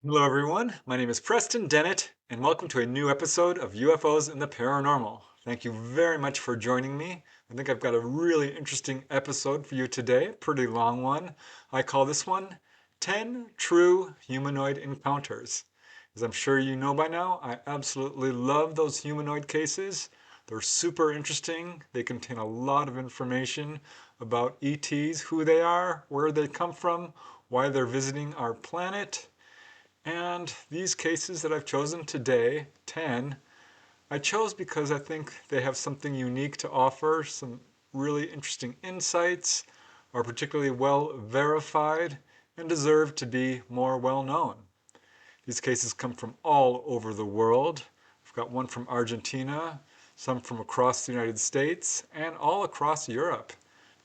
Hello, everyone. My name is Preston Dennett, and welcome to a new episode of UFOs and the Paranormal. Thank you very much for joining me. I think I've got a really interesting episode for you today, a pretty long one. I call this one 10 True Humanoid Encounters. As I'm sure you know by now, I absolutely love those humanoid cases. They're super interesting. They contain a lot of information about ETs, who they are, where they come from, why they're visiting our planet. And these cases that I've chosen today, 10, I chose because I think they have something unique to offer, some really interesting insights, are particularly well verified, and deserve to be more well known. These cases come from all over the world. I've got one from Argentina, some from across the United States, and all across Europe.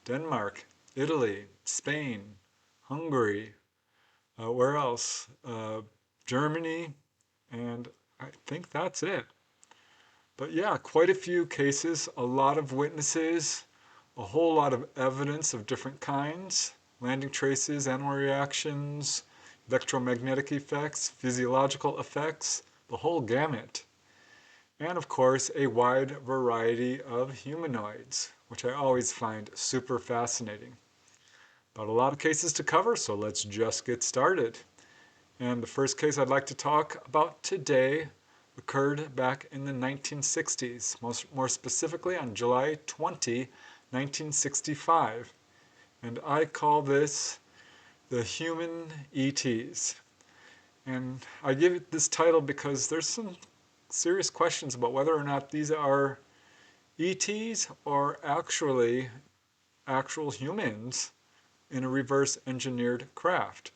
Denmark, Italy, Spain, Hungary, where else? Germany, and I think that's it. But yeah, quite a few cases, a lot of witnesses, a whole lot of evidence of different kinds, landing traces, animal reactions, electromagnetic effects, physiological effects, the whole gamut. And of course, a wide variety of humanoids, which I always find super fascinating. But a lot of cases to cover, so let's just get started. And the first case I'd like to talk about today occurred back in the 1960s, more specifically on July 20, 1965. And I call this the Human ETs. And I give it this title because there's some serious questions about whether or not these are ETs or actually actual humans in a reverse engineered craft.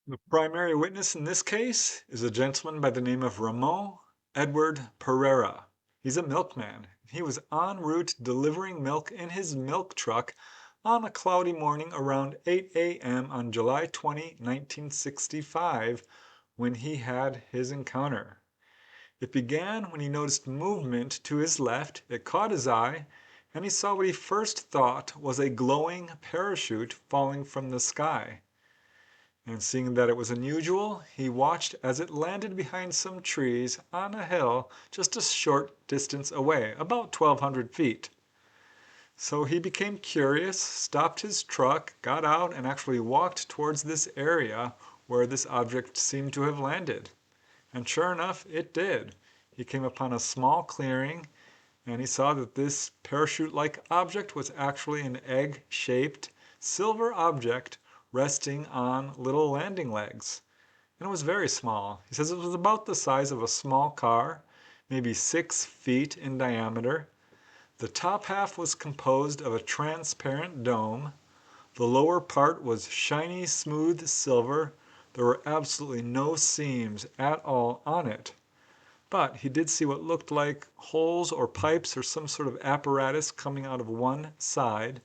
The primary witness in this case is a gentleman by the name of Ramon Edward Pereira. He's a milkman. He was en route delivering milk in his milk truck on a cloudy morning around 8 a.m. on July 20, 1965, when he had his encounter. It began when he noticed movement to his left. It caught his eye, and he saw what he first thought was a glowing parachute falling from the sky. And seeing that it was unusual, he watched as it landed behind some trees on a hill just a short distance away, about 1,200 feet. So he became curious, stopped his truck, got out, and actually walked towards this area where this object seemed to have landed. And sure enough, it did. He came upon a small clearing, and he saw that this parachute-like object was actually an egg-shaped silver object resting on little landing legs. And it was very small. He says it was about the size of a small car, maybe 6 feet in diameter. The top half was composed of a transparent dome. The lower part was shiny, smooth silver. There were absolutely no seams at all on it. But he did see what looked like holes or pipes or some sort of apparatus coming out of one side.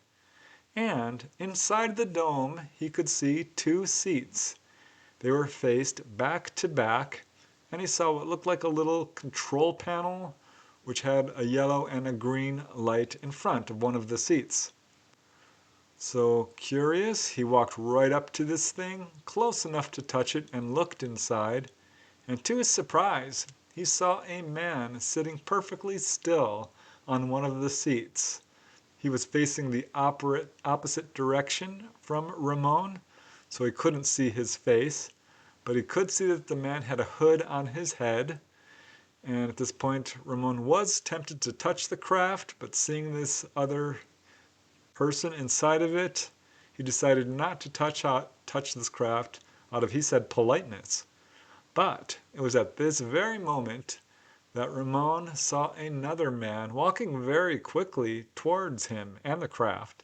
And inside the dome, he could see two seats. They were faced back to back, and he saw what looked like a little control panel, which had a yellow and a green light in front of one of the seats. So curious, he walked right up to this thing, close enough to touch it, and looked inside. And to his surprise, he saw a man sitting perfectly still on one of the seats. He was facing the opposite direction from Ramon, so he couldn't see his face, but he could see that the man had a hood on his head. And at this point, Ramon was tempted to touch the craft, but seeing this other person inside of it, he decided not to touch this craft out of, he said, politeness. But it was at this very moment that Ramon saw another man walking very quickly towards him and the craft.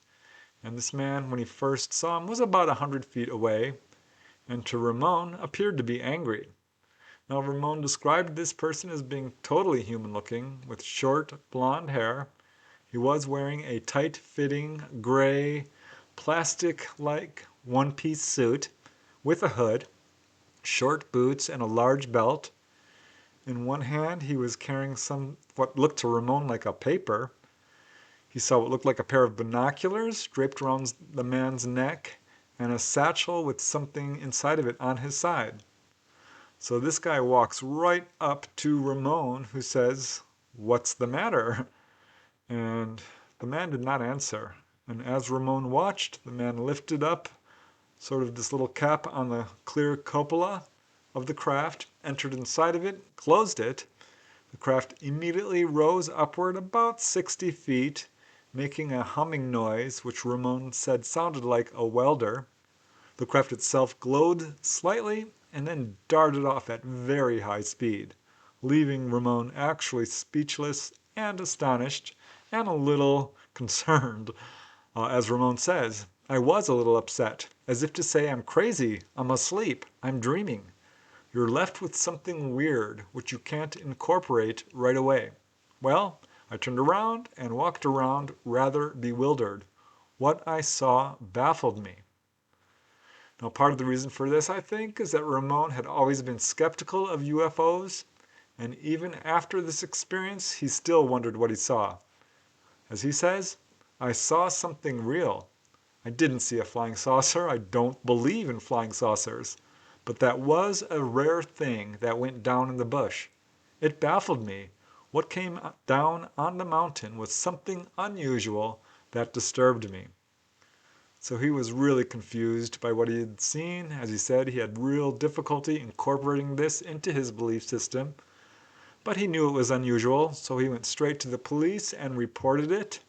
And this man, when he first saw him, was about 100 feet away, and to Ramon appeared to be angry. Now, Ramon described this person as being totally human looking, with short blonde hair. He was wearing a tight fitting gray plastic like one piece suit with a hood, short boots, and a large belt. In one hand, he was carrying what looked to Ramon like a paper. He saw what looked like a pair of binoculars draped around the man's neck and a satchel with something inside of it on his side. So this guy walks right up to Ramon, who says, "What's the matter?" And the man did not answer. And as Ramon watched, the man lifted up sort of this little cap on the clear cupola of the craft, entered inside of it, closed it. The craft immediately rose upward about 60 feet, making a humming noise which Ramon said sounded like a welder. The craft itself glowed slightly and then darted off at very high speed, leaving Ramon actually speechless and astonished and a little concerned. As Ramon says, "I was a little upset, as if to say I'm crazy, I'm asleep, I'm dreaming. You're left with something weird which you can't incorporate right away. Well, I turned around and walked around rather bewildered. What I saw baffled me." Now, part of the reason for this, I think, is that Ramon had always been skeptical of UFOs, and even after this experience, he still wondered what he saw. As he says, "I saw something real. I didn't see a flying saucer. I don't believe in flying saucers. But that was a rare thing that went down in the bush. It baffled me. What came down on the mountain was something unusual that disturbed me." So he was really confused by what he had seen. As he said, he had real difficulty incorporating this into his belief system. But he knew it was unusual, so he went straight to the police and reported it.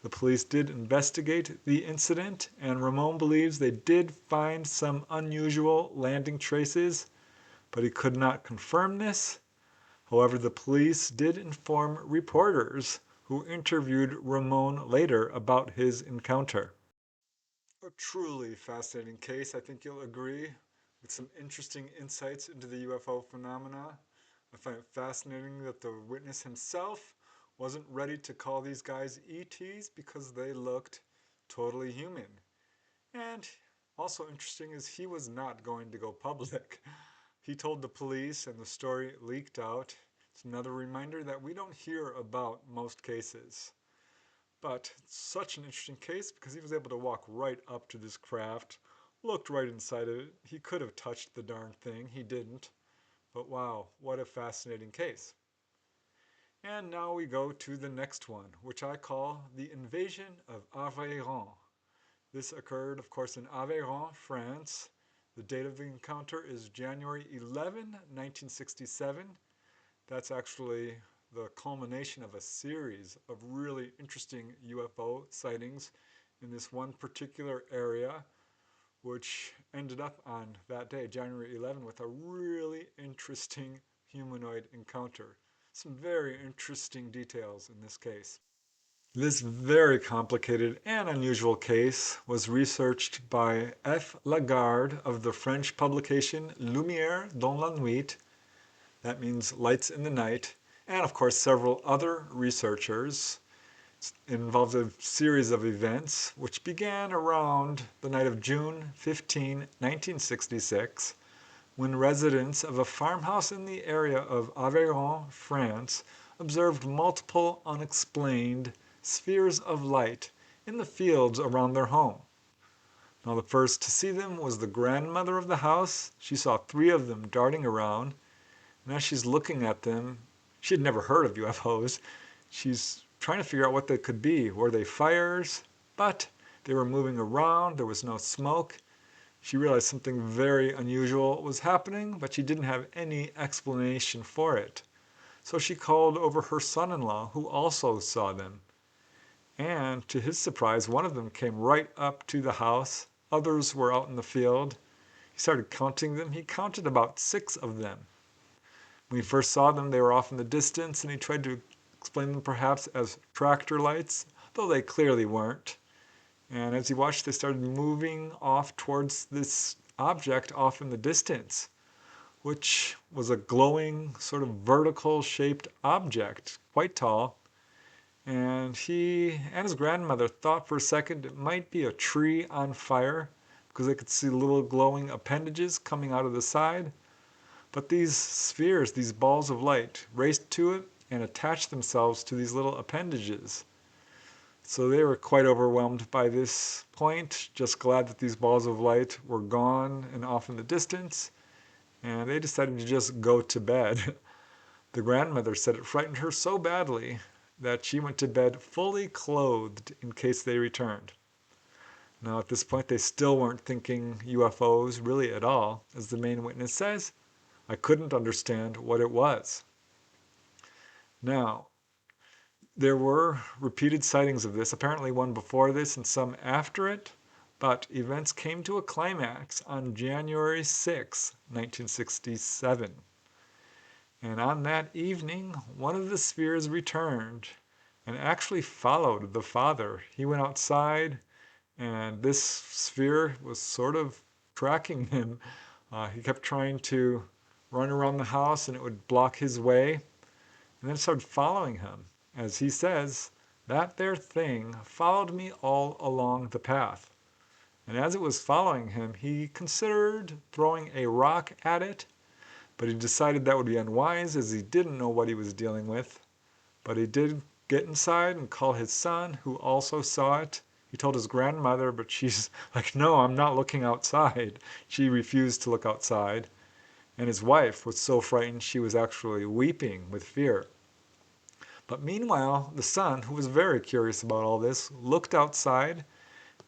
The police did investigate the incident, and Ramon believes they did find some unusual landing traces, but he could not confirm this. However, the police did inform reporters who interviewed Ramon later about his encounter. A truly fascinating case, I think you'll agree, with some interesting insights into the UFO phenomena. I find it fascinating that the witness himself wasn't ready to call these guys ETs because they looked totally human. And also interesting is he was not going to go public. He told the police and the story leaked out. It's another reminder that we don't hear about most cases. But it's such an interesting case because he was able to walk right up to this craft, looked right inside of it. He could have touched the darn thing. He didn't. But wow, what a fascinating case. And now we go to the next one, which I call the invasion of Aveyron. This occurred, of course, in Aveyron, France. The date of the encounter is January 11, 1967. That's actually the culmination of a series of really interesting UFO sightings in this one particular area, which ended up on that day, January 11, with a really interesting humanoid encounter. Some very interesting details in this case. This very complicated and unusual case was researched by F. Lagarde of the French publication Lumière dans la Nuit, that means lights in the night, and of course several other researchers. It involves a series of events which began around the night of June 15, 1966, when residents of a farmhouse in the area of Aveyron, France, observed multiple unexplained spheres of light in the fields around their home. Now, the first to see them was the grandmother of the house. She saw 3 of them darting around, and as she's looking at them, she had never heard of UFOs. She's trying to figure out what they could be. Were they fires? But they were moving around, there was no smoke. She realized something very unusual was happening, but she didn't have any explanation for it. So she called over her son-in-law, who also saw them. And to his surprise, one of them came right up to the house. Others were out in the field. He started counting them. He counted about 6 of them. When he first saw them, they were off in the distance, and he tried to explain them perhaps as tractor lights, though they clearly weren't. And as he watched, they started moving off towards this object off in the distance, which was a glowing, sort of vertical shaped object, quite tall. And he and his grandmother thought for a second it might be a tree on fire because they could see little glowing appendages coming out of the side. But these spheres, these balls of light, raced to it and attached themselves to these little appendages. So they were quite overwhelmed by this point, just glad that these balls of light were gone and off in the distance. and they decided to just go to bed. The grandmother said it frightened her so badly that she went to bed fully clothed in case they returned. Now, at this point, they still weren't thinking UFOs really at all. As the main witness says, I couldn't understand what it was. Now, there were repeated sightings of this, apparently one before this and some after it, but events came to a climax on January 6, 1967. And on that evening, one of the spheres returned and actually followed the father. He went outside, and this sphere was sort of tracking him. He kept trying to run around the house, and it would block his way, and then it started following him. As he says, that there thing followed me all along the path. And as it was following him, he considered throwing a rock at it, but he decided that would be unwise as he didn't know what he was dealing with. But he did get inside and call his son, who also saw it. He told his grandmother, but she's like, no, I'm not looking outside. She refused to look outside. And his wife was so frightened she was actually weeping with fear. But meanwhile, the son, who was very curious about all this, looked outside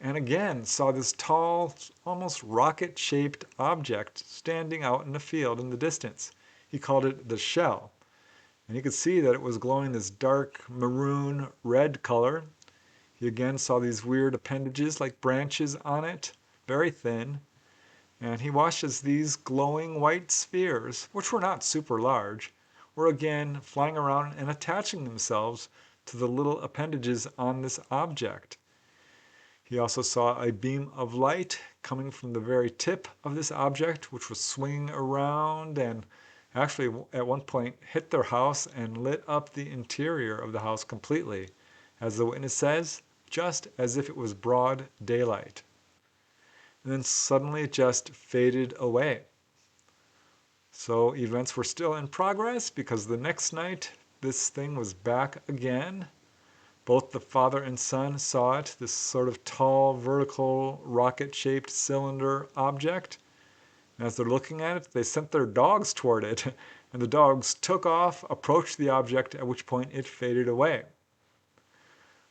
and again saw this tall, almost rocket-shaped object standing out in the field in the distance. He called it the shell. And he could see that it was glowing this dark maroon red color. He again saw these weird appendages like branches on it, very thin. And he watched as these glowing white spheres, which were not super large, were again flying around and attaching themselves to the little appendages on this object. He also saw a beam of light coming from the very tip of this object, which was swinging around and actually at one point hit their house and lit up the interior of the house completely, as the witness says, just as if it was broad daylight. And then suddenly it just faded away. So events were still in progress because the next night this thing was back again. Both the father and son saw it, this sort of tall, vertical, rocket-shaped cylinder object. And as they're looking at it, they sent their dogs toward it, and the dogs took off, approached the object, at which point it faded away.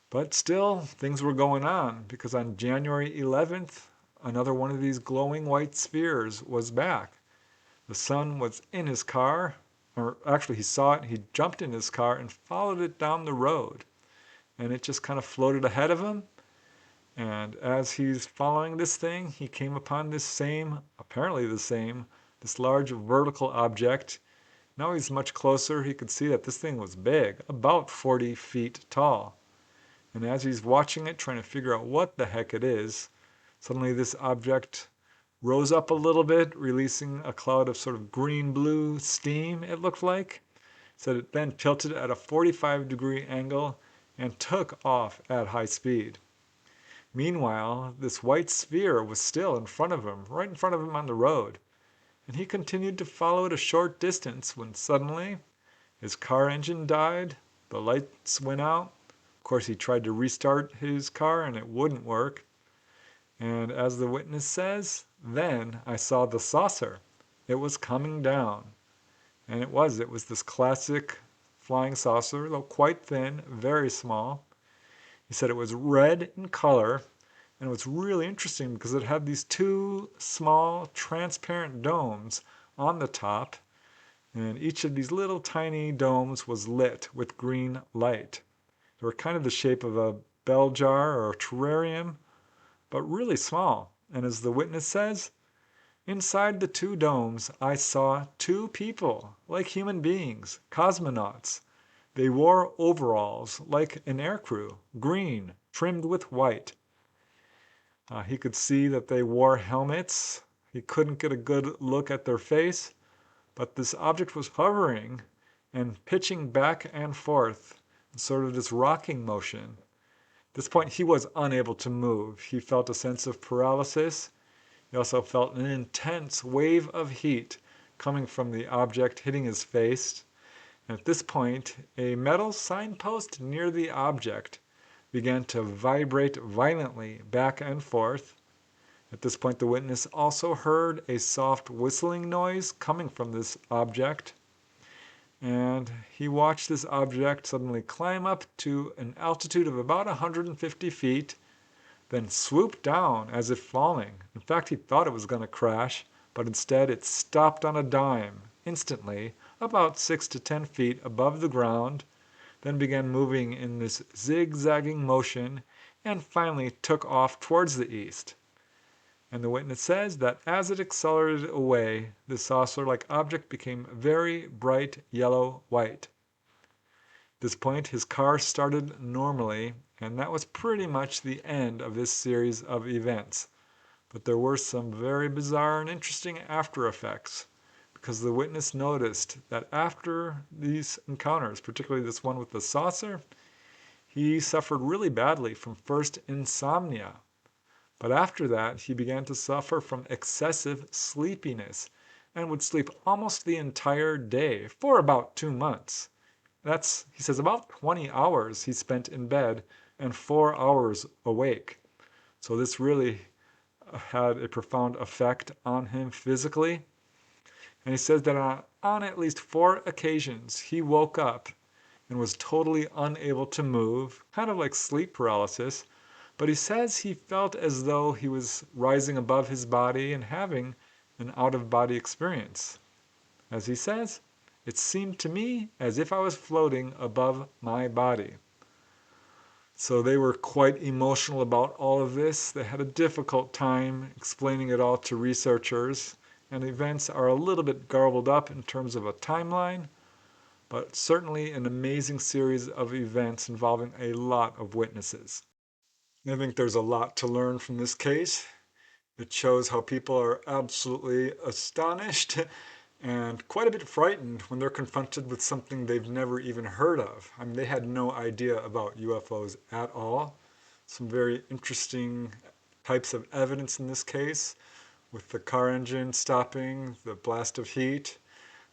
But still, things were going on, because on January 11th, another one of these glowing white spheres was back. The son was in his car, or actually he saw it, he jumped in his car and followed it down the road. And it just kind of floated ahead of him. And as he's following this thing, he came upon this same, apparently the same, this large vertical object. Now he's much closer. He could see that this thing was big, about 40 feet tall. And as he's watching it, trying to figure out what the heck it is, suddenly this object rose up a little bit, releasing a cloud of sort of green-blue steam, it looked like. So it then tilted at a 45-degree angle and took off at high speed. Meanwhile, this white sphere was still in front of him, right in front of him on the road, and he continued to follow it a short distance when suddenly his car engine died, the lights went out. Of course, he tried to restart his car and it wouldn't work. And as the witness says, then I saw the saucer. It was coming down. And it was this classic flying saucer, though quite thin, very small. He said it was red in color, and it was really interesting because it had these two small transparent domes on the top, and each of these little tiny domes was lit with green light. They were kind of the shape of a bell jar or a terrarium, but really small. And as the witness says, inside the two domes I saw two people, like human beings, cosmonauts. They wore overalls like an aircrew, green, trimmed with white. He could see that they wore helmets. He couldn't get a good look at their face, but this object was hovering and pitching back and forth in sort of this rocking motion. At this point, he was unable to move. He felt a sense of paralysis. He also felt an intense wave of heat coming from the object hitting his face. And at this point, a metal signpost near the object began to vibrate violently back and forth. At this point, the witness also heard a soft whistling noise coming from this object, and he watched this object suddenly climb up to an altitude of about 150 feet, then swoop down as if falling. In fact, he thought it was going to crash, but instead it stopped on a dime instantly, about 6 to 10 feet above the ground, then began moving in this zigzagging motion, and finally took off towards the east. And the witness says that as it accelerated away, the saucer-like object became very bright yellow-white. At this point, his car started normally, and that was pretty much the end of this series of events. But there were some very bizarre and interesting after effects, because the witness noticed that after these encounters, particularly this one with the saucer, he suffered really badly from first insomnia. But after that, he began to suffer from excessive sleepiness and would sleep almost the entire day for about 2 months. That's, he says, about 20 hours he spent in bed and 4 hours awake. So this really had a profound effect on him physically. And he says that on at least 4 occasions he woke up and was totally unable to move, kind of like sleep paralysis. But he says he felt as though he was rising above his body and having an out-of-body experience. As he says, it seemed to me as if I was floating above my body. So they were quite emotional about all of this. They had a difficult time explaining it all to researchers, and events are a little bit garbled up in terms of a timeline, but certainly an amazing series of events involving a lot of witnesses. I think there's a lot to learn from this case. It shows how people are absolutely astonished and quite a bit frightened when they're confronted with something they've never even heard of. I mean, they had no idea about UFOs at all. Some very interesting types of evidence in this case, with the car engine stopping, the blast of heat.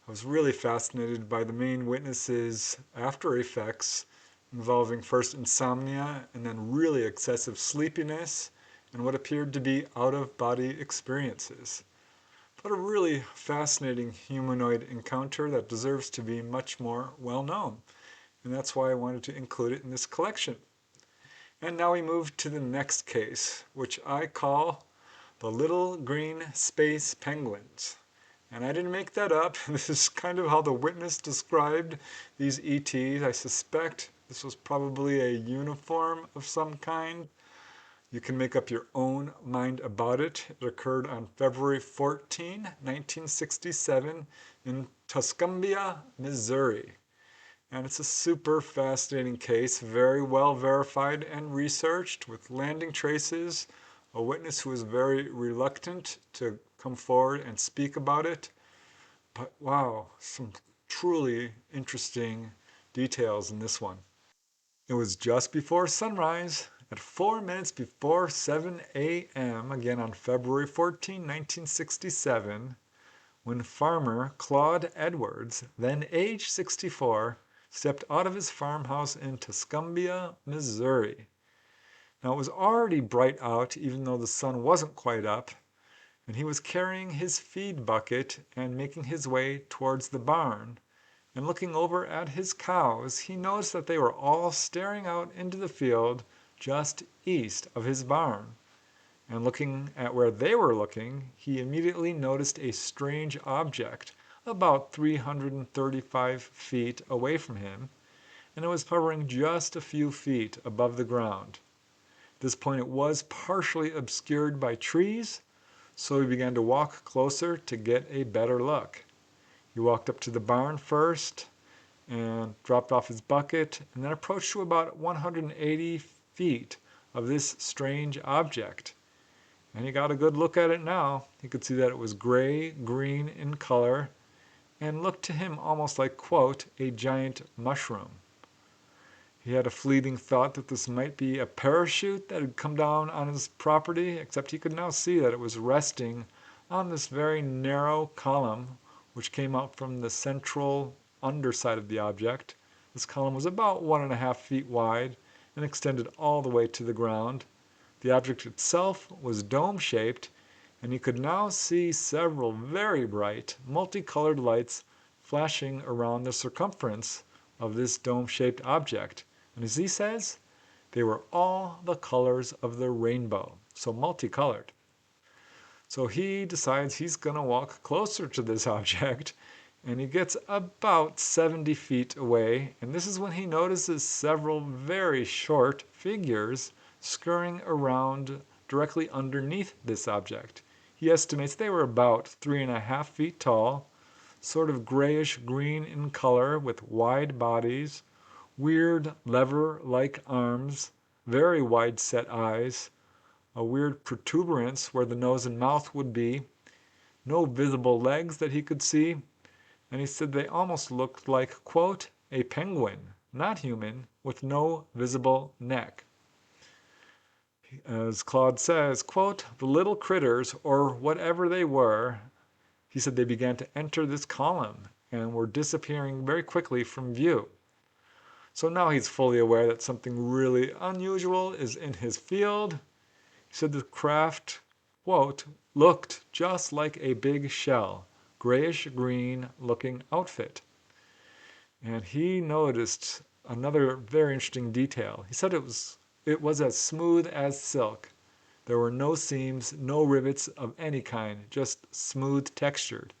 I was really fascinated by the main witnesses' after effects involving first insomnia and then really excessive sleepiness and what appeared to be out-of-body experiences. But a really fascinating humanoid encounter that deserves to be much more well known, and that's why I wanted to include it in this collection. And now we move to the next case, which I call the Little Green Space Penguins. And I didn't make that up. This is kind of how the witness described these ETs. I suspect this was probably a uniform of some kind. You can make up your own mind about it. It occurred on February 14, 1967 in Tuscumbia, Missouri. And it's a super fascinating case, very well verified and researched with landing traces, a witness who was very reluctant to come forward and speak about it. But wow, some truly interesting details in this one. It was just before sunrise at 4 minutes before 7 a.m., again on February 14, 1967, when farmer Claude Edwards, then age 64, stepped out of his farmhouse in Tuscumbia, Missouri. Now it was already bright out, even though the sun wasn't quite up, and he was carrying his feed bucket and making his way towards the barn. And looking over at his cows, he noticed that they were all staring out into the field just east of his barn. And looking at where they were looking, he immediately noticed a strange object about 335 feet away from him, and it was hovering just a few feet above the ground. At this point it was partially obscured by trees, so he began to walk closer to get a better look. He walked up to the barn first and dropped off his bucket and then approached to about 180 feet of this strange object. And he got a good look at it now. He could see that it was gray-green in color and looked to him almost like, quote, a giant mushroom. He had a fleeting thought that this might be a parachute that had come down on his property, except he could now see that it was resting on this very narrow column which came out from the central underside of the object. This column was about 1.5 feet wide and extended all the way to the ground. The object itself was dome-shaped, and he could now see several very bright, multicolored lights flashing around the circumference of this dome-shaped object. And as he says, they were all the colors of the rainbow, so multicolored. So he decides he's going to walk closer to this object, and he gets about 70 feet away, and this is when he notices several very short figures scurrying around directly underneath this object. He estimates they were about 3.5 feet tall, sort of grayish green in color with wide bodies, weird lever-like arms, very wide set eyes, a weird protuberance where the nose and mouth would be, no visible legs that he could see, and he said they almost looked like, quote, a penguin, not human, with no visible neck. As Claude says, quote, the little critters, or whatever they were, he said they began to enter this column and were disappearing very quickly from view. So now he's fully aware that something really unusual is in his field. He said the craft, quote, looked just like a big shell, grayish green looking outfit. And he noticed another very interesting detail. He said it was as smooth as silk. There were no seams, no rivets of any kind, just smooth textured.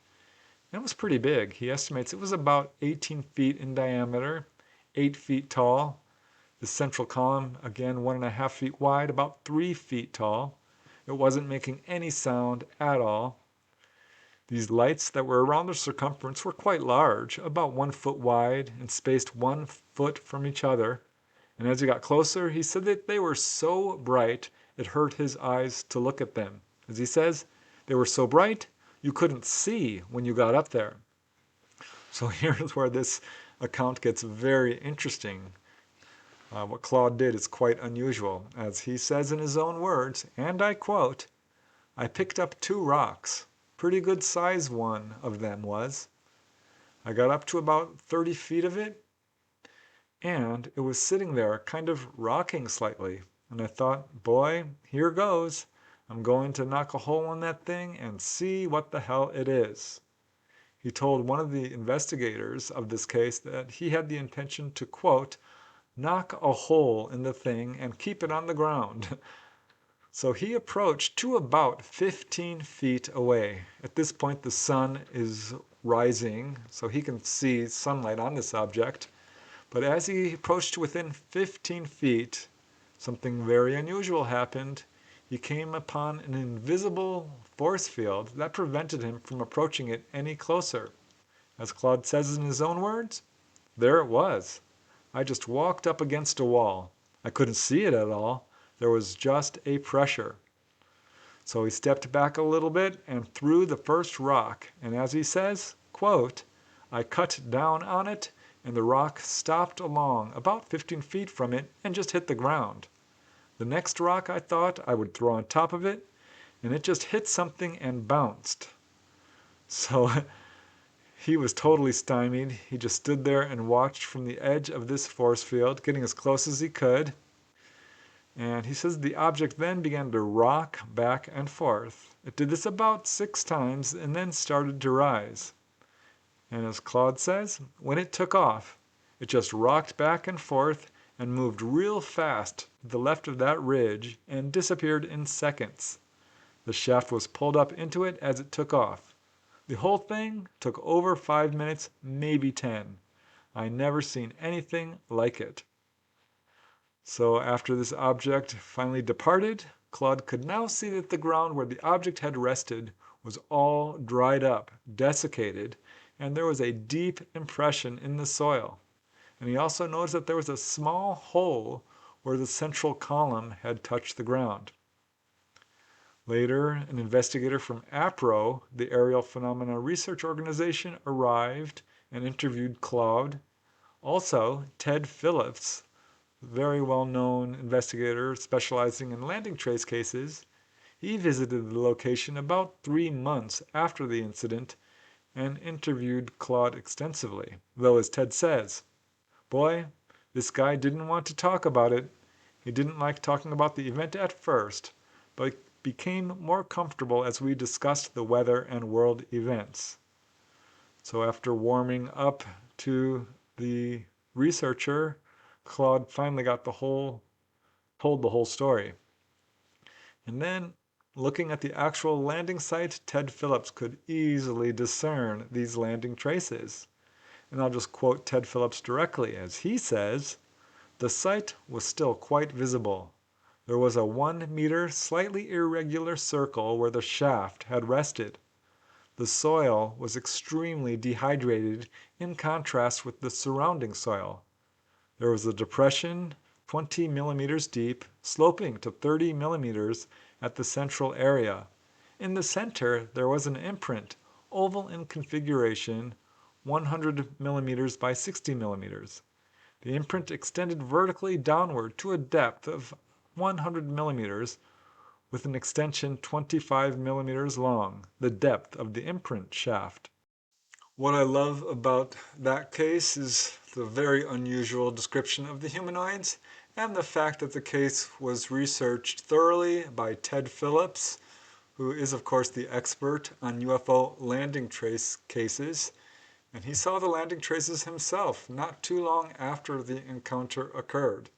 And it was pretty big. He estimates it was about 18 feet in diameter, 8 feet tall. The central column, again, 1.5 feet wide, about 3 feet tall. It wasn't making any sound at all. These lights that were around the circumference were quite large, about 1 foot wide and spaced 1 foot from each other. And as he got closer, he said that they were so bright it hurt his eyes to look at them. As he says, they were so bright you couldn't see when you got up there. So here's where this account gets very interesting. What Claude did is quite unusual. As he says in his own words, and I quote, I picked up 2 rocks. Pretty good size one of them was. I got up to about 30 feet of it, and it was sitting there kind of rocking slightly. And I thought, boy, here goes. I'm going to knock a hole in that thing and see what the hell it is. He told one of the investigators of this case that he had the intention to, quote, knock a hole in the thing and keep it on the ground. So he approached to about 15 feet away. At this point, the sun is rising, so he can see sunlight on this object. But as he approached to within 15 feet, something very unusual happened. He came upon an invisible force field that prevented him from approaching it any closer. As Claude says in his own words, there it was. I just walked up against a wall. I couldn't see it at all. There was just a pressure. So he stepped back a little bit and threw the first rock. And as he says, quote, I cut down on it and the rock stopped along about 15 feet from it and just hit the ground. The next rock I thought I would throw on top of it, and it just hit something and bounced. So he was totally stymied. He just stood there and watched from the edge of this force field, getting as close as he could. And he says the object then began to rock back and forth. It did this about 6 times and then started to rise. And as Claude says, when it took off, it just rocked back and forth and moved real fast to the left of that ridge and disappeared in seconds. The shaft was pulled up into it as it took off. The whole thing took over 5 minutes, maybe 10. I never seen anything like it. So after this object finally departed, Claude could now see that the ground where the object had rested was all dried up, desiccated, and there was a deep impression in the soil. And he also noticed that there was a small hole where the central column had touched the ground. Later, an investigator from APRO, the Aerial Phenomena Research Organization, arrived and interviewed Claude. Also, Ted Phillips, very well-known investigator specializing in landing trace cases, he visited the location about 3 months after the incident and interviewed Claude extensively. Though, as Ted says, boy, this guy didn't want to talk about it. He didn't like talking about the event at first, but became more comfortable as we discussed the weather and world events. So after warming up to the researcher, Claude finally told the whole story. And then, looking at the actual landing site, Ted Phillips could easily discern these landing traces. And I'll just quote Ted Phillips directly as he says, "The site was still quite visible. There was a 1 meter slightly irregular circle where the shaft had rested. The soil was extremely dehydrated in contrast with the surrounding soil. There was a depression 20 millimeters deep, sloping to 30 millimeters at the central area. In the center, there was an imprint, oval in configuration, 100 millimeters by 60 millimeters. The imprint extended vertically downward to a depth of 100 millimeters with an extension 25 millimeters long, the depth of the imprint shaft." What I love about that case is the very unusual description of the humanoids and the fact that the case was researched thoroughly by Ted Phillips, who is of course the expert on UFO landing trace cases. And he saw the landing traces himself not too long after the encounter occurred.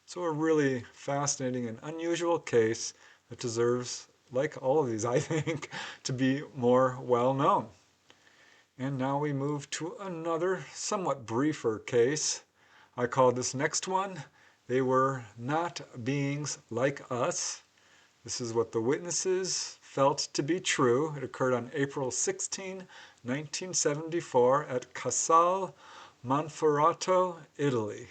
So a really fascinating and unusual case that deserves, like all of these, I think, to be more well known. And now we move to another somewhat briefer case. I call this next one, "They Were Not Beings Like Us." This is what the witnesses felt to be true. It occurred on April 16, 1974 at Casal Monferrato, Italy.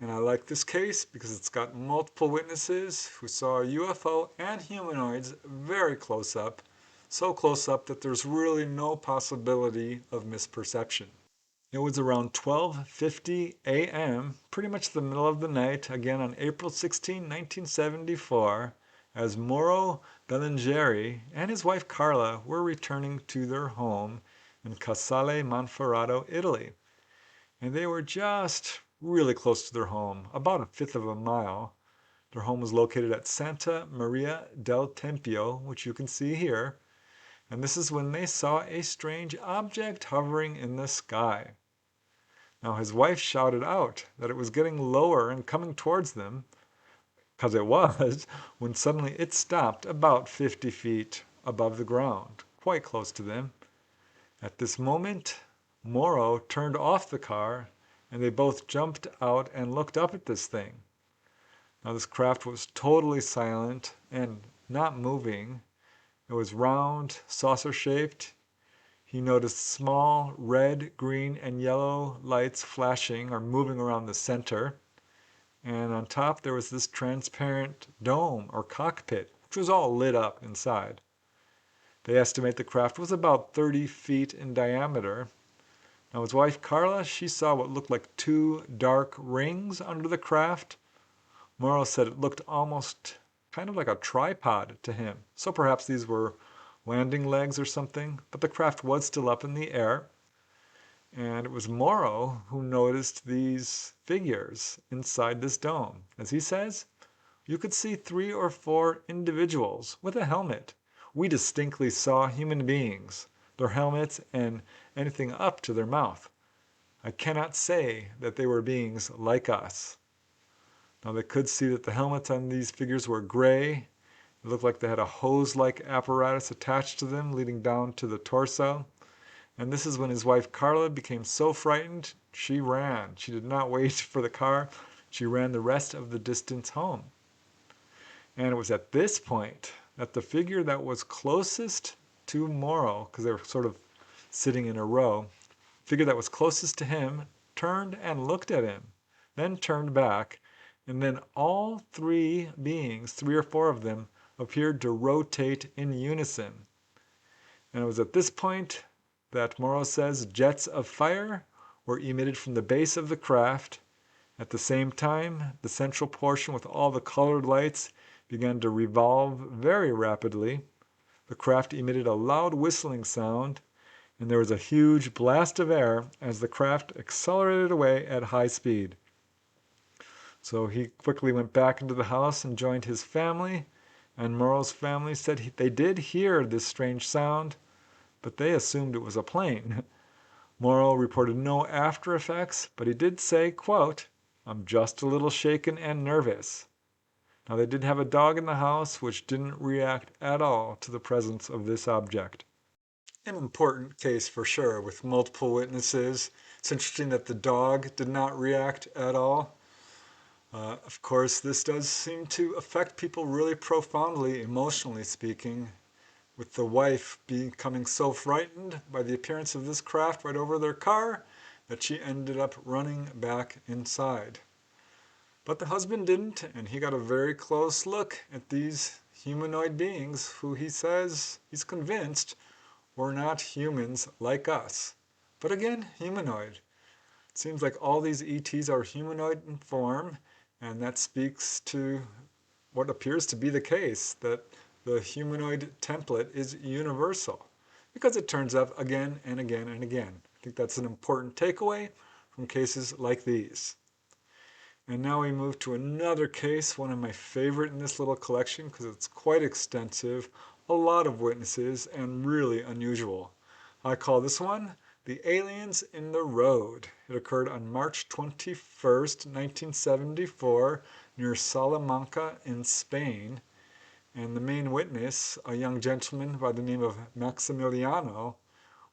And I like this case because it's got multiple witnesses who saw a UFO and humanoids very close up, so close up that there's really no possibility of misperception. It was around 12:50 a.m., pretty much the middle of the night, again on April 16, 1974, as Mauro Bellingeri and his wife Carla were returning to their home in Casale Monferrato, Italy. And they were just really close to their home, about a fifth of a mile. Their home was located at Santa Maria del Tempio, which you can see here. And this is when they saw a strange object hovering in the sky. Now his wife shouted out that it was getting lower and coming towards them, because it was, when suddenly it stopped about 50 feet above the ground, quite close to them. At this moment, Mauro turned off the car and they both jumped out and looked up at this thing. Now this craft was totally silent and not moving. It was round, saucer-shaped. He noticed small red, green, and yellow lights flashing or moving around the center. And on top there was this transparent dome or cockpit, which was all lit up inside. They estimate the craft was about 30 feet in diameter. Now his wife Carla, she saw what looked like two dark rings under the craft. Mauro said it looked almost kind of like a tripod to him. So perhaps these were landing legs or something, but the craft was still up in the air. And it was Mauro who noticed these figures inside this dome. As he says, "You could see 3 or 4 individuals with a helmet. We distinctly saw human beings, their helmets and anything up to their mouth. I cannot say that they were beings like us." Now they could see that the helmets on these figures were gray. It looked like they had a hose-like apparatus attached to them leading down to the torso. And this is when his wife Carla became so frightened, she ran. She did not wait for the car. She ran the rest of the distance home. And it was at this point that the figure that was closest to Mauro, because they were sort of sitting in a row, figure that was closest to him turned and looked at him, then turned back, and then all 3 beings, 3 or 4 of them, appeared to rotate in unison. And it was at this point that Mauro says jets of fire were emitted from the base of the craft. At the same time, the central portion with all the colored lights began to revolve very rapidly. The craft emitted a loud whistling sound, and there was a huge blast of air as the craft accelerated away at high speed. So he quickly went back into the house and joined his family, and Morrow's family said they did hear this strange sound, but they assumed it was a plane. Morrow reported no after effects, but he did say, quote, "I'm just a little shaken and nervous." Now they did have a dog in the house which didn't react at all to the presence of this object. An important case for sure with multiple witnesses. It's interesting that the dog did not react at all. Of course, this does seem to affect people really profoundly, emotionally speaking, with the wife becoming so frightened by the appearance of this craft right over their car that she ended up running back inside. But the husband didn't, and he got a very close look at these humanoid beings who he says he's convinced were not humans like us. But again, humanoid. It seems like all these ETs are humanoid in form, and that speaks to what appears to be the case, that the humanoid template is universal, because it turns up again and again and again. I think that's an important takeaway from cases like these. And now we move to another case, one of my favorite in this little collection because it's quite extensive, a lot of witnesses, and really unusual. I call this one The Aliens in the Road. It occurred on March 21st, 1974, near Salamanca in Spain. And the main witness, a young gentleman by the name of Maximiliano.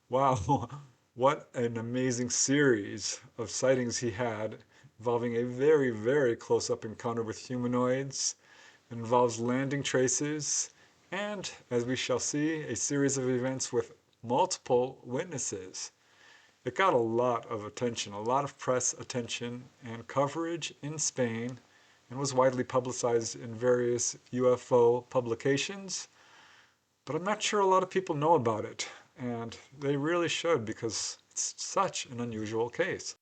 Wow, what an amazing series of sightings he had involving a very, very close-up encounter with humanoids. It involves landing traces and, as we shall see, a series of events with multiple witnesses. It got a lot of attention, a lot of press attention and coverage in Spain, and was widely publicized in various UFO publications. But I'm not sure a lot of people know about it, and they really should because it's such an unusual case.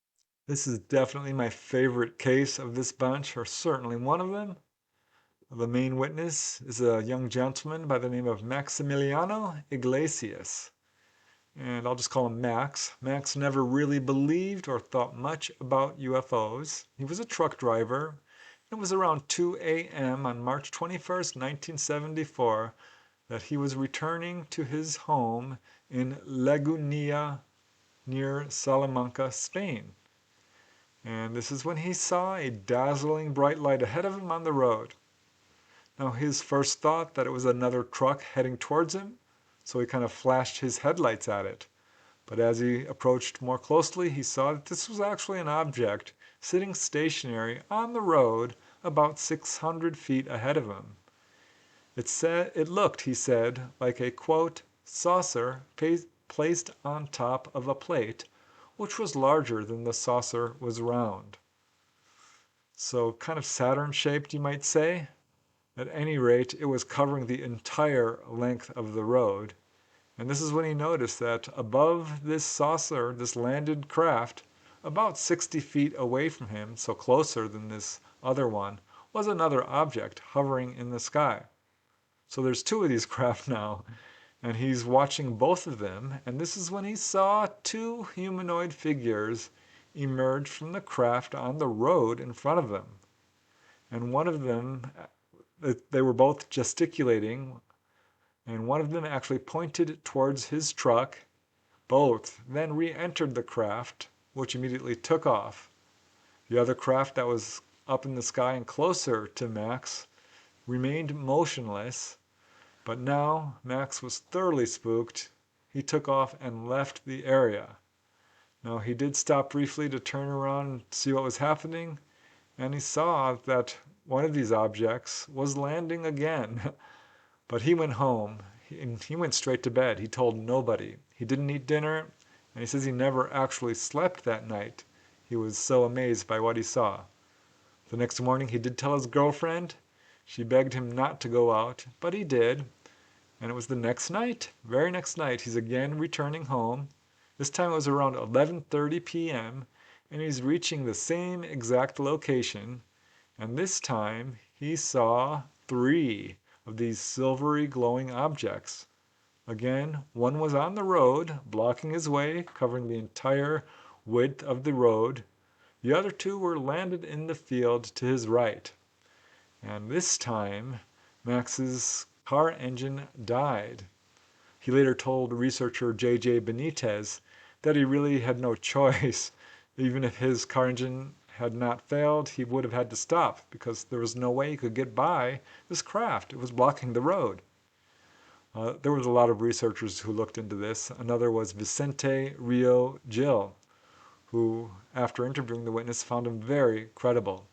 This is definitely my favorite case of this bunch, or certainly one of them. The main witness is a young gentleman by the name of Maximiliano Iglesias. And I'll just call him Max. Max never really believed or thought much about UFOs. He was a truck driver. It was around 2 a.m. on March 21st, 1974, that he was returning to his home in Lagunilla near Salamanca, Spain. And this is when he saw a dazzling bright light ahead of him on the road. Now his first thought that it was another truck heading towards him, so he kind of flashed his headlights at it. But as he approached more closely, he saw that this was actually an object sitting stationary on the road about 600 feet ahead of him. It looked, he said, like a, quote, saucer placed on top of a plate, which was larger than the saucer was round. So kind of Saturn-shaped, you might say. At any rate, it was covering the entire length of the road. And this is when he noticed that above this saucer, this landed craft, about 60 feet away from him, so closer than this other one, was another object hovering in the sky. So there's two of these craft now, and he's watching both of them, and this is when he saw two humanoid figures emerge from the craft on the road in front of them. And one of them, they were both gesticulating, and one of them actually pointed towards his truck. Both then re-entered the craft, which immediately took off. The other craft that was up in the sky and closer to Max remained motionless. But now Max was thoroughly spooked. He took off and left the area. Now he did stop briefly to turn around and see what was happening, and he saw that one of these objects was landing again. But he went home. He went straight to bed. He told nobody. He didn't eat dinner, and he says he never actually slept that night. He was so amazed by what he saw. The next morning he did tell his girlfriend. She begged him not to go out, but he did. And it was the next night, very next night, he's again returning home. This time it was around 11:30 p.m. and he's reaching the same exact location. And this time he saw 3 of these silvery glowing objects. Again, one was on the road, blocking his way, covering the entire width of the road. The other two were landed in the field to his right. And this time, Max's car engine died. He later told researcher J.J. Benitez that he really had no choice. Even if his car engine had not failed, he would have had to stop because there was no way he could get by this craft. It was blocking the road. There was a lot of researchers who looked into this. Another was Vicente Rio Gil, who, after interviewing the witness, found him very credible.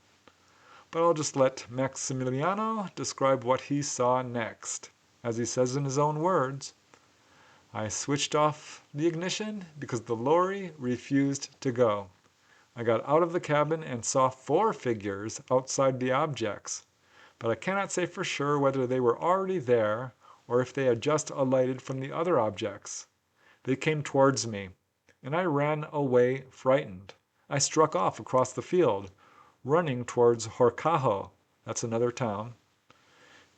But I'll just let Maximiliano describe what he saw next. As he says in his own words, "I switched off the ignition because the lorry refused to go. I got out of the cabin and saw 4 figures outside the objects, but I cannot say for sure whether they were already there or if they had just alighted from the other objects. They came towards me, and I ran away frightened. I struck off across the field, running towards Horcajo," that's another town.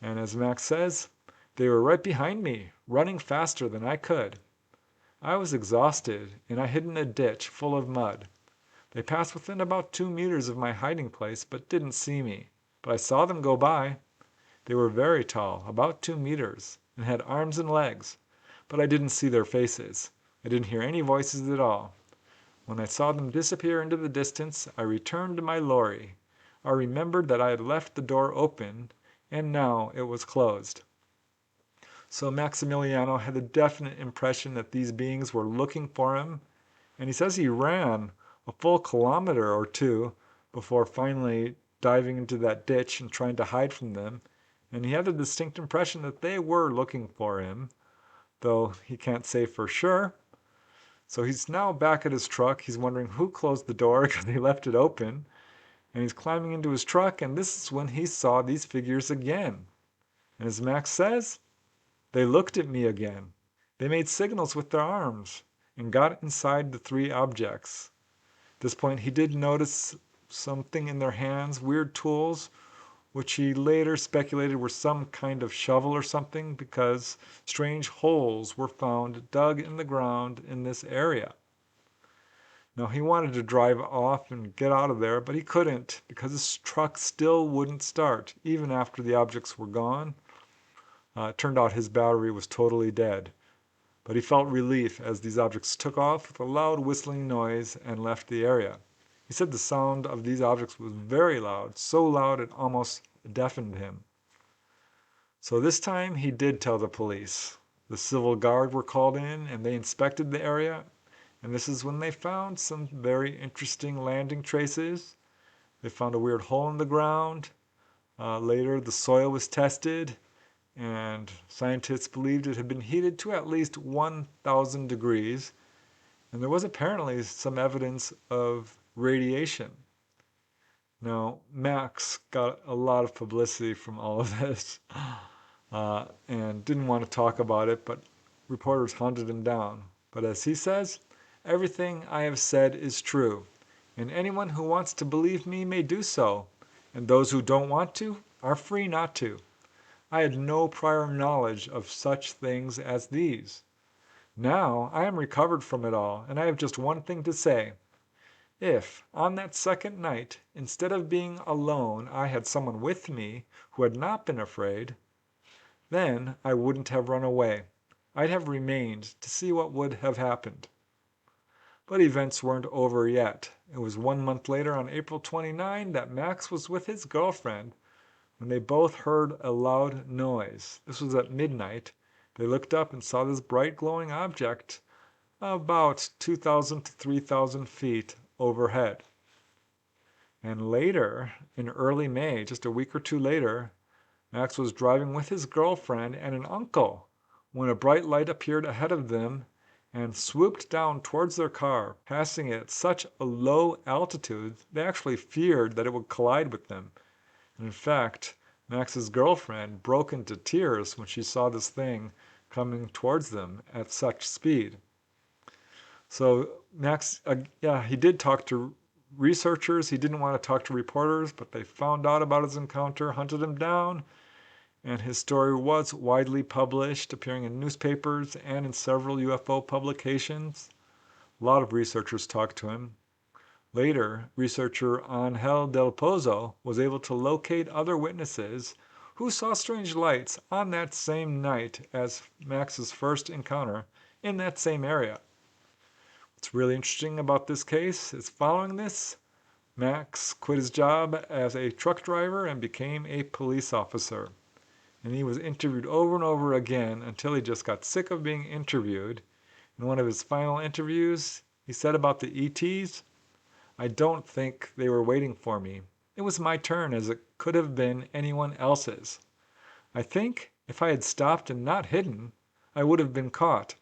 And as Max says, "they were right behind me, running faster than I could. I was exhausted, and I hid in a ditch full of mud. They passed within about 2 meters of my hiding place, but didn't see me. But I saw them go by. They were very tall, about 2 meters, and had arms and legs, but I didn't see their faces. I didn't hear any voices at all. When I saw them disappear into the distance, I returned to my lorry. I remembered that I had left the door open, and now it was closed." So Maximiliano had a definite impression that these beings were looking for him, and he says he ran a full kilometer or 2 before finally diving into that ditch and trying to hide from them. And he had a distinct impression that they were looking for him, though he can't say for sure. So he's now back at his truck. He's wondering who closed the door because he left it open. And he's climbing into his truck, and this is when he saw these figures again. And as Max says, "They looked at me again. They made signals with their arms and got inside the 3 objects." At this point, he did notice something in their hands, weird tools, which he later speculated were some kind of shovel or something because strange holes were found dug in the ground in this area. Now, he wanted to drive off and get out of there, but he couldn't because his truck still wouldn't start, even after the objects were gone. It turned out his battery was totally dead. But he felt relief as these objects took off with a loud whistling noise and left the area. He said the sound of these objects was very loud, so loud it almost deafened him. So this time he did tell the police. The civil guard were called in and they inspected the area, and this is when they found some very interesting landing traces. They found a weird hole in the ground. Later the soil was tested, and scientists believed it had been heated to at least 1,000 degrees, and there was apparently some evidence of radiation. Now, Max got a lot of publicity from all of this and didn't want to talk about it, but reporters hunted him down. But as he says, "Everything I have said is true, and anyone who wants to believe me may do so, and those who don't want to are free not to. I had no prior knowledge of such things as these. Now I am recovered from it all, and I have just one thing to say. If, on that second night, instead of being alone, I had someone with me who had not been afraid, then I wouldn't have run away. I'd have remained to see what would have happened." But events weren't over yet. It was 1 month later, on April 29, that Max was with his girlfriend when they both heard a loud noise. This was at midnight. They looked up and saw this bright glowing object about 2,000 to 3,000 feet overhead. And later, in early May, just a week or 2 later, Max was driving with his girlfriend and an uncle when a bright light appeared ahead of them and swooped down towards their car, passing it at such a low altitude they actually feared that it would collide with them. And in fact, Max's girlfriend broke into tears when she saw this thing coming towards them at such speed. So Max, he did talk to researchers. He didn't want to talk to reporters, but they found out about his encounter, hunted him down, and his story was widely published, appearing in newspapers and in several UFO publications. A lot of researchers talked to him. Later, researcher Angel Del Pozo was able to locate other witnesses who saw strange lights on that same night as Max's first encounter in that same area. What's really interesting about this case is following this, Max quit his job as a truck driver and became a police officer. And he was interviewed over and over again until he just got sick of being interviewed. In one of his final interviews, he said about the ETs, "I don't think they were waiting for me. It was my turn as it could have been anyone else's. I think if I had stopped and not hidden, I would have been caught.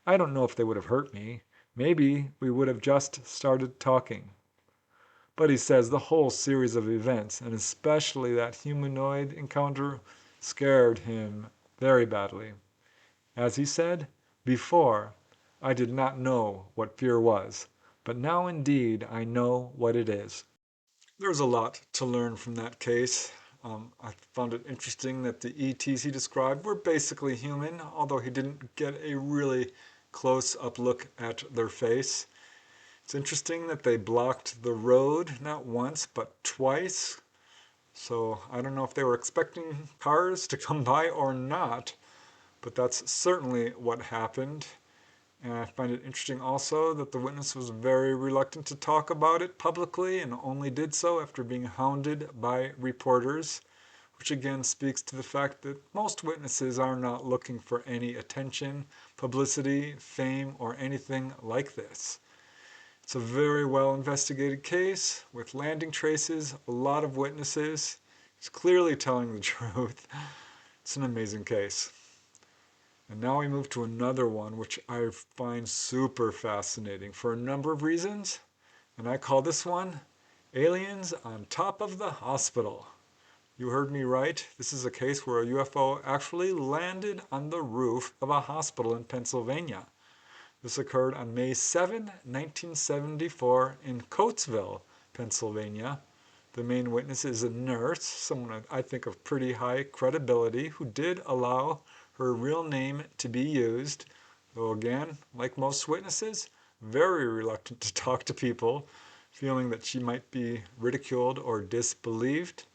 I don't know if they would have hurt me. Maybe we would have just started talking." But he says the whole series of events, and especially that humanoid encounter, scared him very badly. As he said, "Before, I did not know what fear was, but now indeed I know what it is." There's a lot to learn from that case. I found it interesting that the ETs he described were basically human, although he didn't get a really close-up look at their face. It's interesting that they blocked the road not once but twice. So I don't know if they were expecting cars to come by or not, but that's certainly what happened. And I find it interesting also that the witness was very reluctant to talk about it publicly and only did so after being hounded by reporters, which again speaks to the fact that most witnesses are not looking for any attention, publicity, fame, or anything like this. It's a very well investigated case with landing traces, a lot of witnesses. He's clearly telling the truth. It's an amazing case. And now we move to another one which I find super fascinating for a number of reasons. And I call this one Aliens on Top of the Hospital. You heard me right. This is a case where a UFO actually landed on the roof of a hospital in Pennsylvania. This occurred on May 7, 1974 in Coatesville, Pennsylvania. The main witness is a nurse, someone I think of pretty high credibility, who did allow her real name to be used, though again, like most witnesses, very reluctant to talk to people, feeling that she might be ridiculed or disbelieved.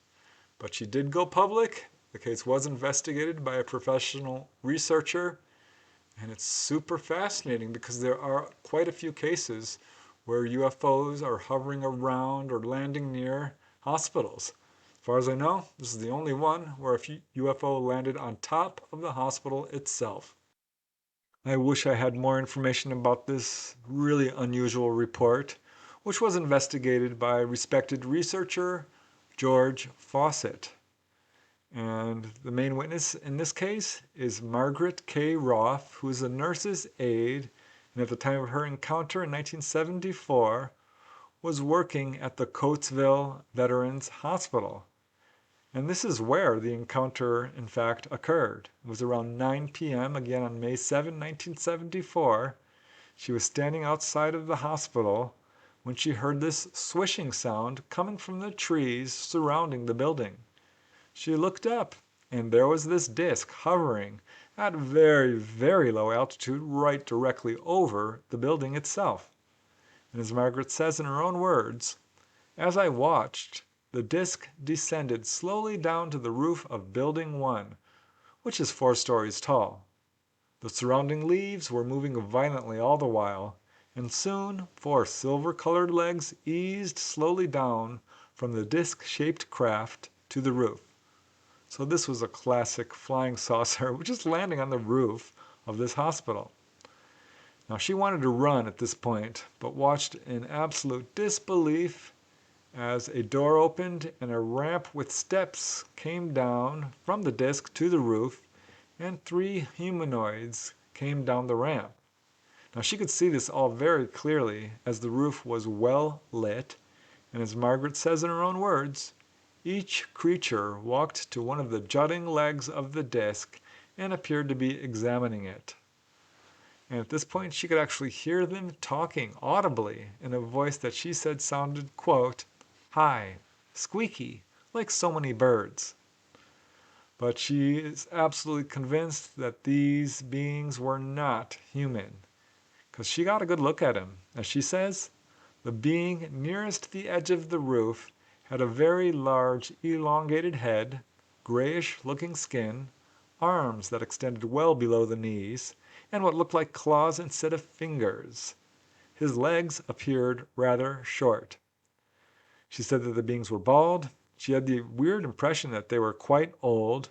But she did go public. The case was investigated by a professional researcher. And it's super fascinating because there are quite a few cases where UFOs are hovering around or landing near hospitals. As far as I know, this is the only one where a UFO landed on top of the hospital itself. I wish I had more information about this really unusual report, which was investigated by respected researcher George Fawcett. And the main witness in this case is Margaret K. Roth, who is a nurse's aide, and at the time of her encounter in 1974 was working at the Coatesville Veterans Hospital. And this is where the encounter, in fact, occurred. It was around 9 p.m., again on May 7, 1974. She was standing outside of the hospital when she heard this swishing sound coming from the trees surrounding the building. She looked up, and there was this disc hovering at very, very low altitude right directly over the building itself. And as Margaret says in her own words, "As I watched, the disc descended slowly down to the roof of Building 1, which is 4 stories tall. The surrounding leaves were moving violently all the while, and soon 4 silver-colored legs eased slowly down from the disc-shaped craft to the roof." So this was a classic flying saucer, which is landing on the roof of this hospital. Now she wanted to run at this point, but watched in absolute disbelief as a door opened and a ramp with steps came down from the disc to the roof, and 3 humanoids came down the ramp. Now she could see this all very clearly as the roof was well lit, and as Margaret says in her own words, each creature walked to one of the jutting legs of the disc and appeared to be examining it. And at this point she could actually hear them talking audibly in a voice that she said sounded, quote, high, squeaky, like so many birds. But she is absolutely convinced that these beings were not human, because she got a good look at him. As she says, The being nearest the edge of the roof had a very large elongated head, grayish-looking skin, arms that extended well below the knees, and what looked like claws instead of fingers. His legs appeared rather short. She said that the beings were bald. She had the weird impression that they were quite old.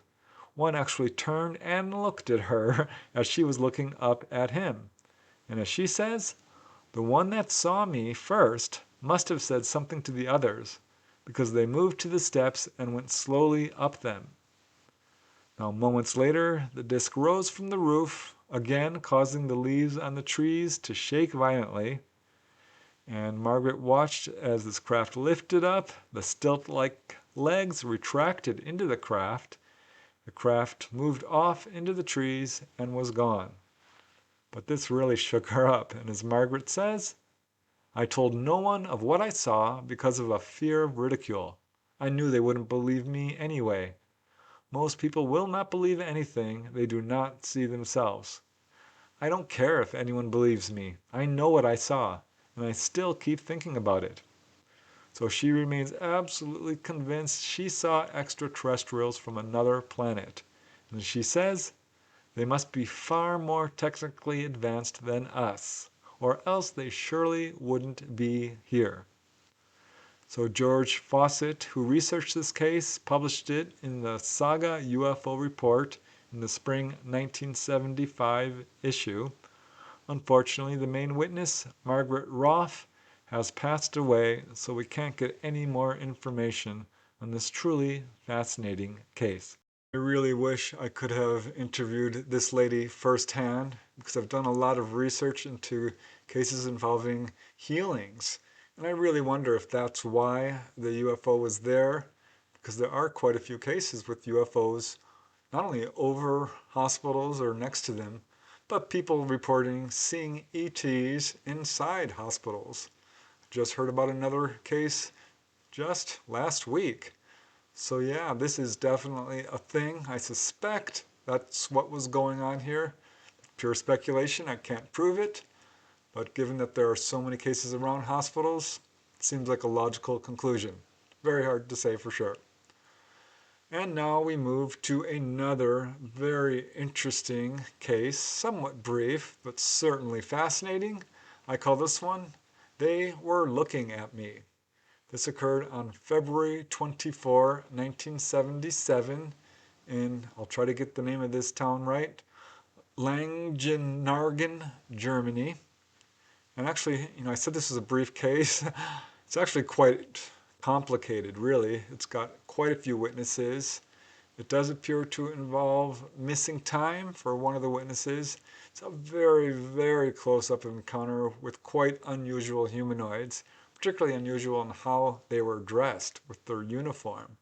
One actually turned and looked at her as she was looking up at him. And as she says, the one that saw me first must have said something to the others, because they moved to the steps and went slowly up them. Now, moments later, the disc rose from the roof, again causing the leaves on the trees to shake violently. And Margaret watched as this craft lifted up, the stilt-like legs retracted into the craft moved off into the trees and was gone. But this really shook her up, and as Margaret says, I told no one of what I saw because of a fear of ridicule. I knew they wouldn't believe me anyway. Most people will not believe anything they do not see themselves. I don't care if anyone believes me. I know what I saw, and I still keep thinking about it. So she remains absolutely convinced she saw extraterrestrials from another planet. And she says they must be far more technically advanced than us, or else they surely wouldn't be here. So George Fawcett, who researched this case, published it in the Saga UFO Report in the spring 1975 issue. Unfortunately, the main witness, Margaret Roth, has passed away, so we can't get any more information on this truly fascinating case. I really wish I could have interviewed this lady firsthand, because I've done a lot of research into cases involving healings. And I really wonder if that's why the UFO was there, because there are quite a few cases with UFOs, not only over hospitals or next to them, but people reporting seeing ETs inside hospitals. Just heard about another case just last week. So yeah, this is definitely a thing. I suspect that's what was going on here. Pure speculation, I can't prove it. But given that there are so many cases around hospitals, it seems like a logical conclusion. Very hard to say for sure. And now we move to another very interesting case, somewhat brief, but certainly fascinating. I call this one, They Were Looking at Me. This occurred on February 24, 1977 in, I'll try to get the name of this town right, Langenargen, Germany. And actually, I said this was a brief case. It's actually quite complicated, really. It's got quite a few witnesses. It does appear to involve missing time for one of the witnesses. It's a very, very close-up encounter with quite unusual humanoids, particularly unusual in how they were dressed with their uniform.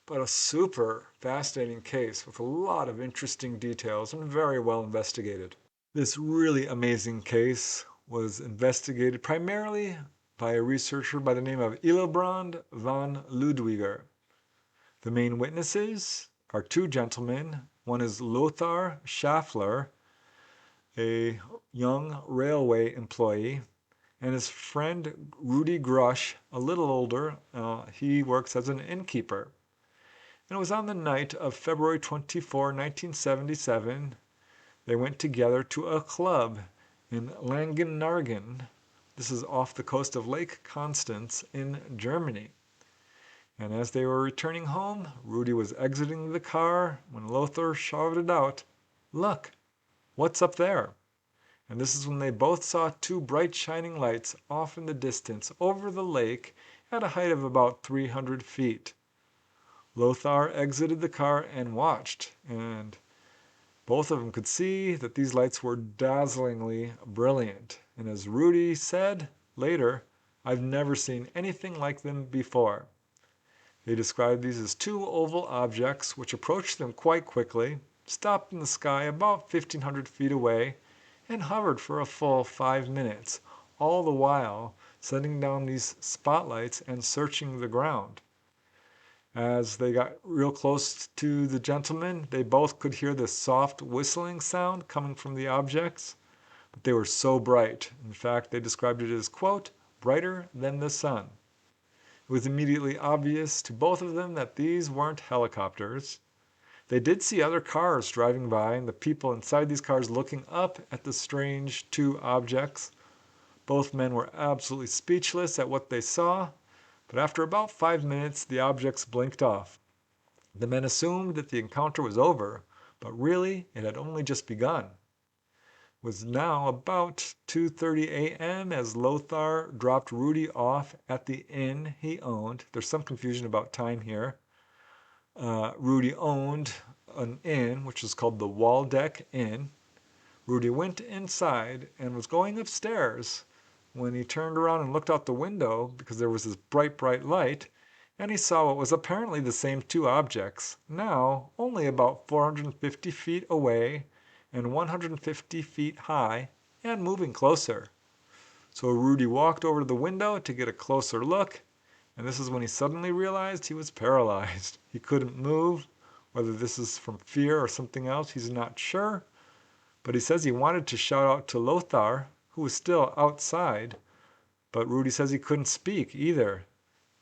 But a super fascinating case with a lot of interesting details and very well investigated. This really amazing case was investigated primarily by a researcher by the name of Hillebrand van Ludwiger. The main witnesses are two gentlemen. One is Lothar Schaffler, a young railway employee, and his friend Rudy Grush, a little older. He works as an innkeeper. And it was on the night of February 24, 1977, they went together to a club in Langenargen. This is off the coast of Lake Constance in Germany. And as they were returning home, Rudy was exiting the car when Lothar shouted out, "Look, what's up there?" And this is when they both saw two bright shining lights off in the distance over the lake at a height of about 300 feet. Lothar exited the car and watched, and both of them could see that these lights were dazzlingly brilliant. And as Rudy said later, "I've never seen anything like them before." They described these as two oval objects which approached them quite quickly, stopped in the sky about 1,500 feet away, and hovered for a full 5 minutes, all the while setting down these spotlights and searching the ground. As they got real close to the gentleman, they both could hear the soft whistling sound coming from the objects, but they were so bright. In fact, they described it as, quote, brighter than the sun. It was immediately obvious to both of them that these weren't helicopters. They did see other cars driving by and the people inside these cars looking up at the strange two objects. Both men were absolutely speechless at what they saw, but after about 5 minutes, the objects blinked off. The men assumed that the encounter was over, but really it had only just begun. It was now about 2:30 a.m. as Lothar dropped Rudy off at the inn he owned. There's some confusion about time here. Rudy owned an inn which was called the Waldeck Inn. Rudy went inside and was going upstairs when he turned around and looked out the window because there was this bright, bright light, and he saw what was apparently the same two objects, now only about 450 feet away and 150 feet high and moving closer. So Rudy walked over to the window to get a closer look, and this is when he suddenly realized he was paralyzed. He couldn't move. Whether this is from fear or something else, he's not sure. But he says he wanted to shout out to Lothar, who was still outside, but Rudy says he couldn't speak either.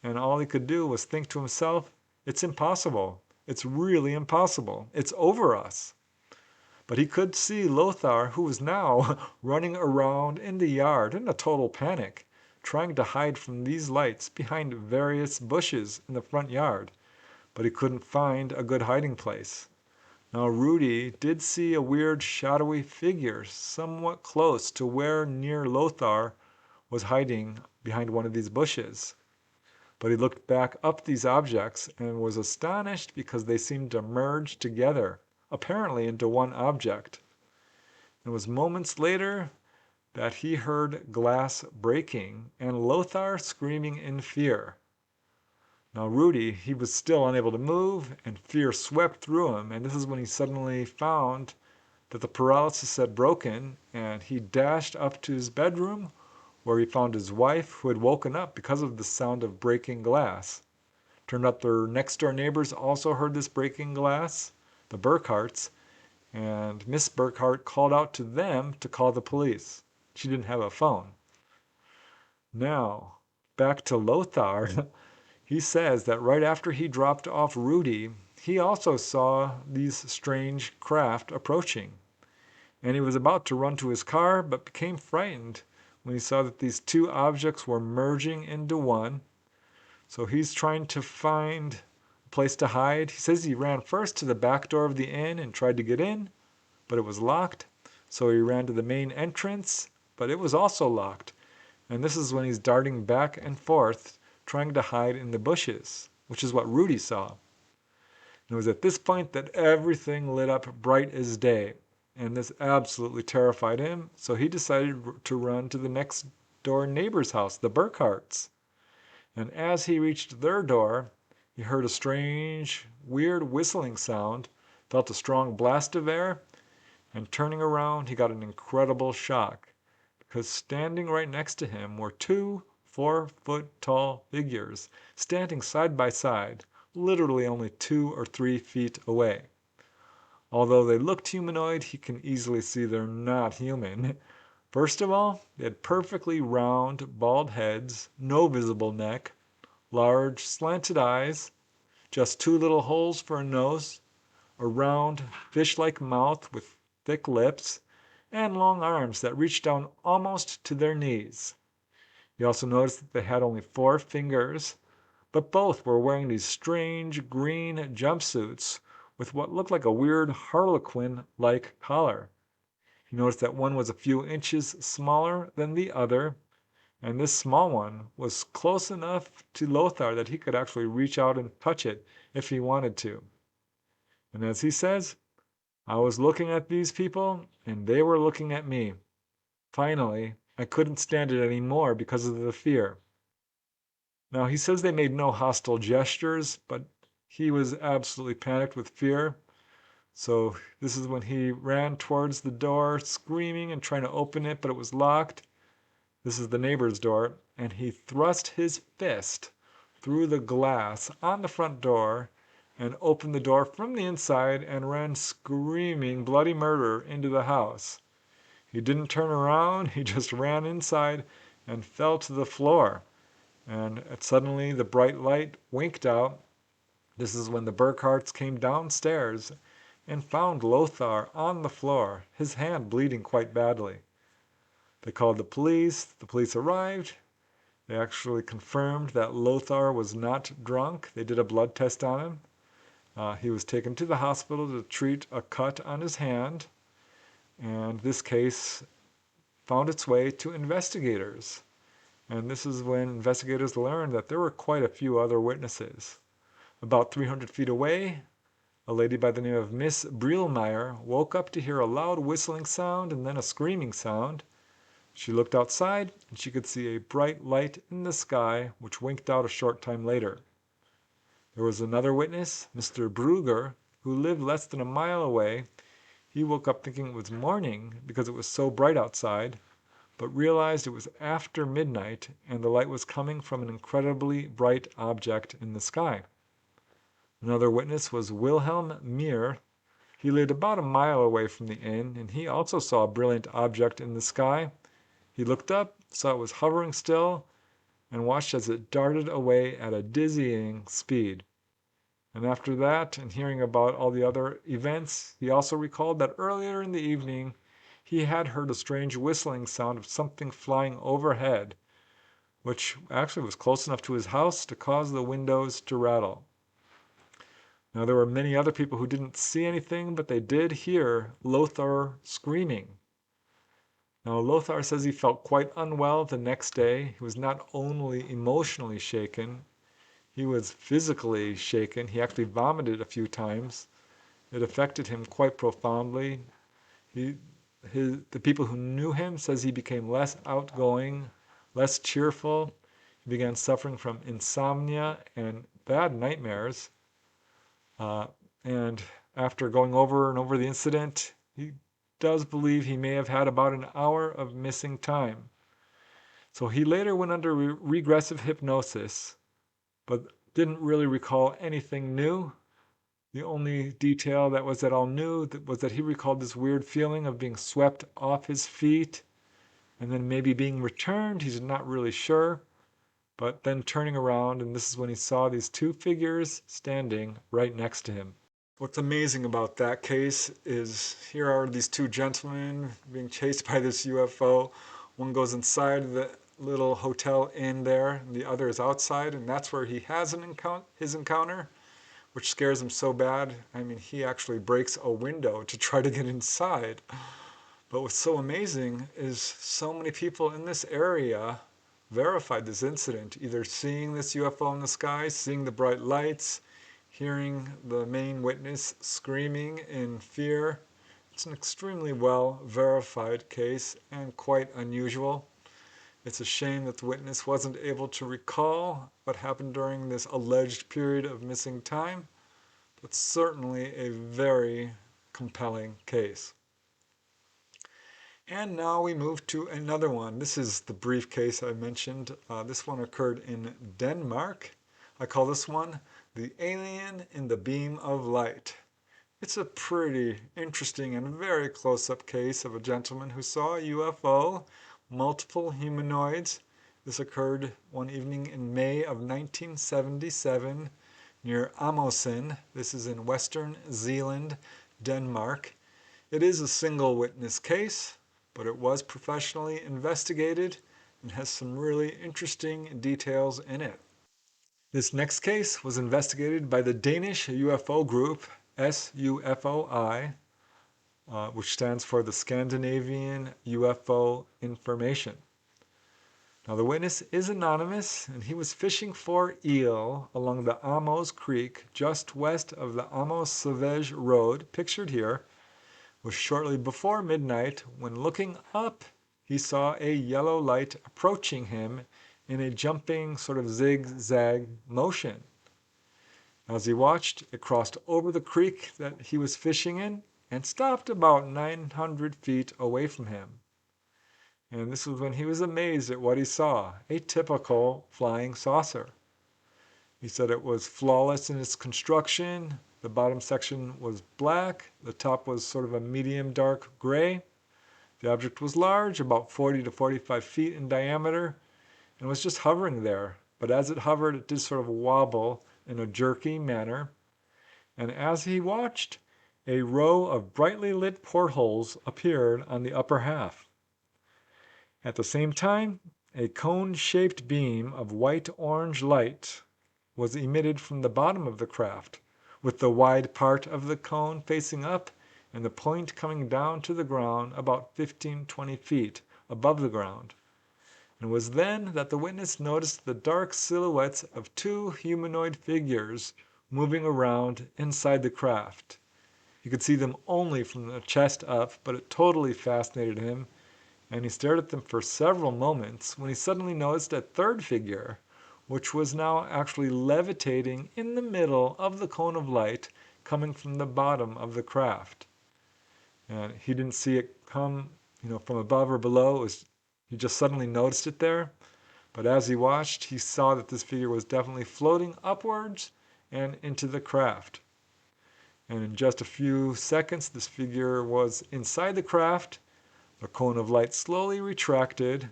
And all he could do was think to himself, it's impossible. It's really impossible. It's over us. But he could see Lothar, who was now running around in the yard in a total panic, trying to hide from these lights behind various bushes in the front yard. But he couldn't find a good hiding place. Now Rudy did see a weird shadowy figure somewhat close to where near Lothar was hiding behind one of these bushes. But he looked back up these objects and was astonished because they seemed to merge together, apparently into one object. It was moments later that he heard glass breaking and Lothar screaming in fear. Now Rudy, he was still unable to move and fear swept through him, and this is when he suddenly found that the paralysis had broken and he dashed up to his bedroom where he found his wife who had woken up because of the sound of breaking glass. Turned out their next door neighbors also heard this breaking glass, the Burkharts, and Miss Burkhart called out to them to call the police. She didn't have a phone. Now, back to Lothar. He says that right after he dropped off Rudy, he also saw these strange craft approaching. And he was about to run to his car, but became frightened when he saw that these two objects were merging into one. So he's trying to find a place to hide. He says he ran first to the back door of the inn and tried to get in, but it was locked. So he ran to the main entrance, but it was also locked. And this is when he's darting back and forth, trying to hide in the bushes, which is what Rudy saw. And it was at this point that everything lit up bright as day, and this absolutely terrified him, so he decided to run to the next door neighbor's house, the Burkharts. And as he reached their door, he heard a strange, weird whistling sound, felt a strong blast of air, and turning around, he got an incredible shock, because standing right next to him were two 4-foot-tall figures, standing side by side, literally only 2 or 3 feet away. Although they looked humanoid, he can easily see they're not human. First of all, they had perfectly round, bald heads, no visible neck, large, slanted eyes, just 2 little holes for a nose, a round, fish-like mouth with thick lips, and long arms that reached down almost to their knees. He also noticed that they had only 4 fingers, but both were wearing these strange green jumpsuits with what looked like a weird harlequin-like collar. He noticed that one was a few inches smaller than the other, and this small one was close enough to Lothar that he could actually reach out and touch it if he wanted to. And as he says, I was looking at these people, and they were looking at me. Finally, I couldn't stand it anymore because of the fear. Now, he says they made no hostile gestures, but he was absolutely panicked with fear. So this is when he ran towards the door, screaming and trying to open it, but it was locked. This is the neighbor's door, and he thrust his fist through the glass on the front door and opened the door from the inside and ran screaming bloody murder into the house. He didn't turn around, he just ran inside and fell to the floor. And suddenly the bright light winked out. This is when the Burkharts came downstairs and found Lothar on the floor, his hand bleeding quite badly. They called the police. The police arrived. They actually confirmed that Lothar was not drunk. They did a blood test on him. He was taken to the hospital to treat a cut on his hand, and this case found its way to investigators. And this is when investigators learned that there were quite a few other witnesses. About 300 feet away, a lady by the name of Miss Brielmeyer woke up to hear a loud whistling sound and then a screaming sound. She looked outside and she could see a bright light in the sky, which winked out a short time later. There was another witness, Mr. Brugger, who lived less than a mile away. He woke up thinking it was morning because it was so bright outside, but realized it was after midnight and the light was coming from an incredibly bright object in the sky. Another witness was Wilhelm Mier. He lived about a mile away from the inn, and he also saw a brilliant object in the sky. He looked up, saw it was hovering still, and watched as it darted away at a dizzying speed. And after that, and hearing about all the other events, he also recalled that earlier in the evening he had heard a strange whistling sound of something flying overhead, which actually was close enough to his house to cause the windows to rattle. Now, there were many other people who didn't see anything, but they did hear Lothar screaming. Now, Lothar says he felt quite unwell the next day. He was not only emotionally shaken, he was physically shaken. He actually vomited a few times. It affected him quite profoundly. The people who knew him says he became less outgoing, less cheerful. He began suffering from insomnia and bad nightmares. And after going over and over the incident, he does believe he may have had about an hour of missing time. So he later went under regressive hypnosis, but didn't really recall anything new. The only detail that was at all new was that he recalled this weird feeling of being swept off his feet and then maybe being returned. He's not really sure, but then turning around, and this is when he saw these two figures standing right next to him. What's amazing about that case is here are these two gentlemen being chased by this UFO. One goes inside the little hotel inn there, and the other is outside, and that's where he has his encounter, which scares him so bad. I mean, he actually breaks a window to try to get inside. But what's so amazing is so many people in this area verified this incident, either seeing this UFO in the sky, seeing the bright lights, hearing the main witness screaming in fear. It's an extremely well verified case and quite unusual. It's a shame that the witness wasn't able to recall what happened during this alleged period of missing time, but certainly a very compelling case. And now we move to another one. This is the brief case I mentioned. This one occurred in Denmark. I call this one The Alien in the Beam of Light. It's a pretty interesting and very close-up case of a gentleman who saw a UFO, multiple humanoids. This occurred one evening in May of 1977 near Amosen. This is in Western Zealand, Denmark. It is a single witness case, but it was professionally investigated and has some really interesting details in it. This next case was investigated by the Danish UFO group SUFOI, which stands for the Scandinavian UFO Information. Now the witness is anonymous, and he was fishing for eel along the Amos Creek just west of the Amos-Savage Road, pictured here. It was shortly before midnight when, looking up, he saw a yellow light approaching him in a jumping sort of zigzag motion. As he watched, it crossed over the creek that he was fishing in and stopped about 900 feet away from him. And this was when he was amazed at what he saw, a typical flying saucer. He said it was flawless in its construction. The bottom section was black, the top was sort of a medium dark gray. The object was large, about 40 to 45 feet in diameter, and was just hovering there. But as it hovered, it did sort of wobble in a jerky manner. And as he watched, a row of brightly lit portholes appeared on the upper half. At the same time, a cone-shaped beam of white-orange light was emitted from the bottom of the craft, with the wide part of the cone facing up and the point coming down to the ground about 15-20 feet above the ground. And it was then that the witness noticed the dark silhouettes of two humanoid figures moving around inside the craft. You could see them only from the chest up, but it totally fascinated him, and he stared at them for several moments when he suddenly noticed a third figure, which was now actually levitating in the middle of the cone of light coming from the bottom of the craft. And he didn't see it come, from above or below. He just suddenly noticed it there. But as he watched, he saw that this figure was definitely floating upwards and into the craft. And in just a few seconds, this figure was inside the craft. The cone of light slowly retracted.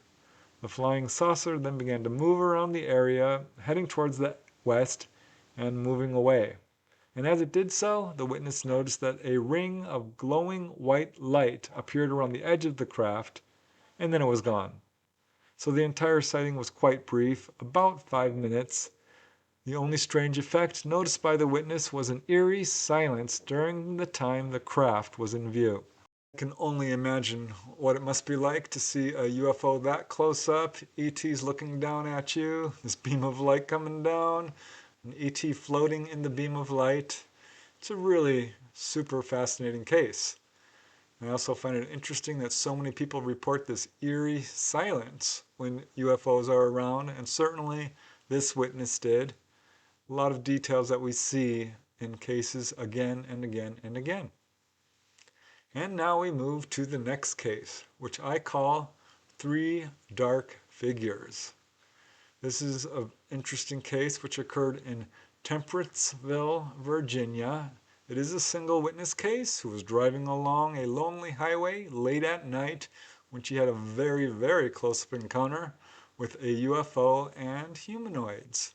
The flying saucer then began to move around the area, heading towards the west and moving away. And as it did so, the witness noticed that a ring of glowing white light appeared around the edge of the craft, and then it was gone. So the entire sighting was quite brief, about 5 minutes. The only strange effect noticed by the witness was an eerie silence during the time the craft was in view. I can only imagine what it must be like to see a UFO that close up, ET's looking down at you, this beam of light coming down, an ET floating in the beam of light. It's a really super fascinating case. I also find it interesting that so many people report this eerie silence when UFOs are around, and certainly this witness did. A lot of details that we see in cases again and again and again. And now we move to the next case, which I call Three Dark Figures. This is an interesting case which occurred in Temperatesville, Virginia. It is a single witness case who was driving along a lonely highway late at night when she had a very, very close-up encounter with a UFO and humanoids.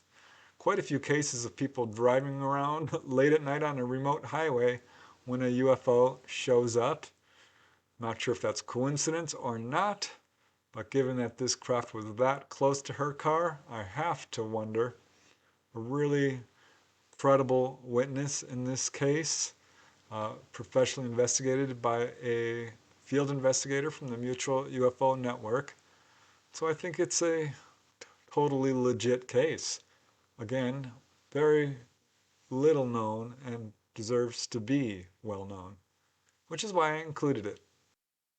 Quite a few cases of people driving around late at night on a remote highway when a UFO shows up. Not sure if that's coincidence or not, but given that this craft was that close to her car, I have to wonder. A really credible witness in this case, professionally investigated by a field investigator from the Mutual UFO Network. So I think it's a totally legit case. Again, very little known and deserves to be well known, which is why I included it.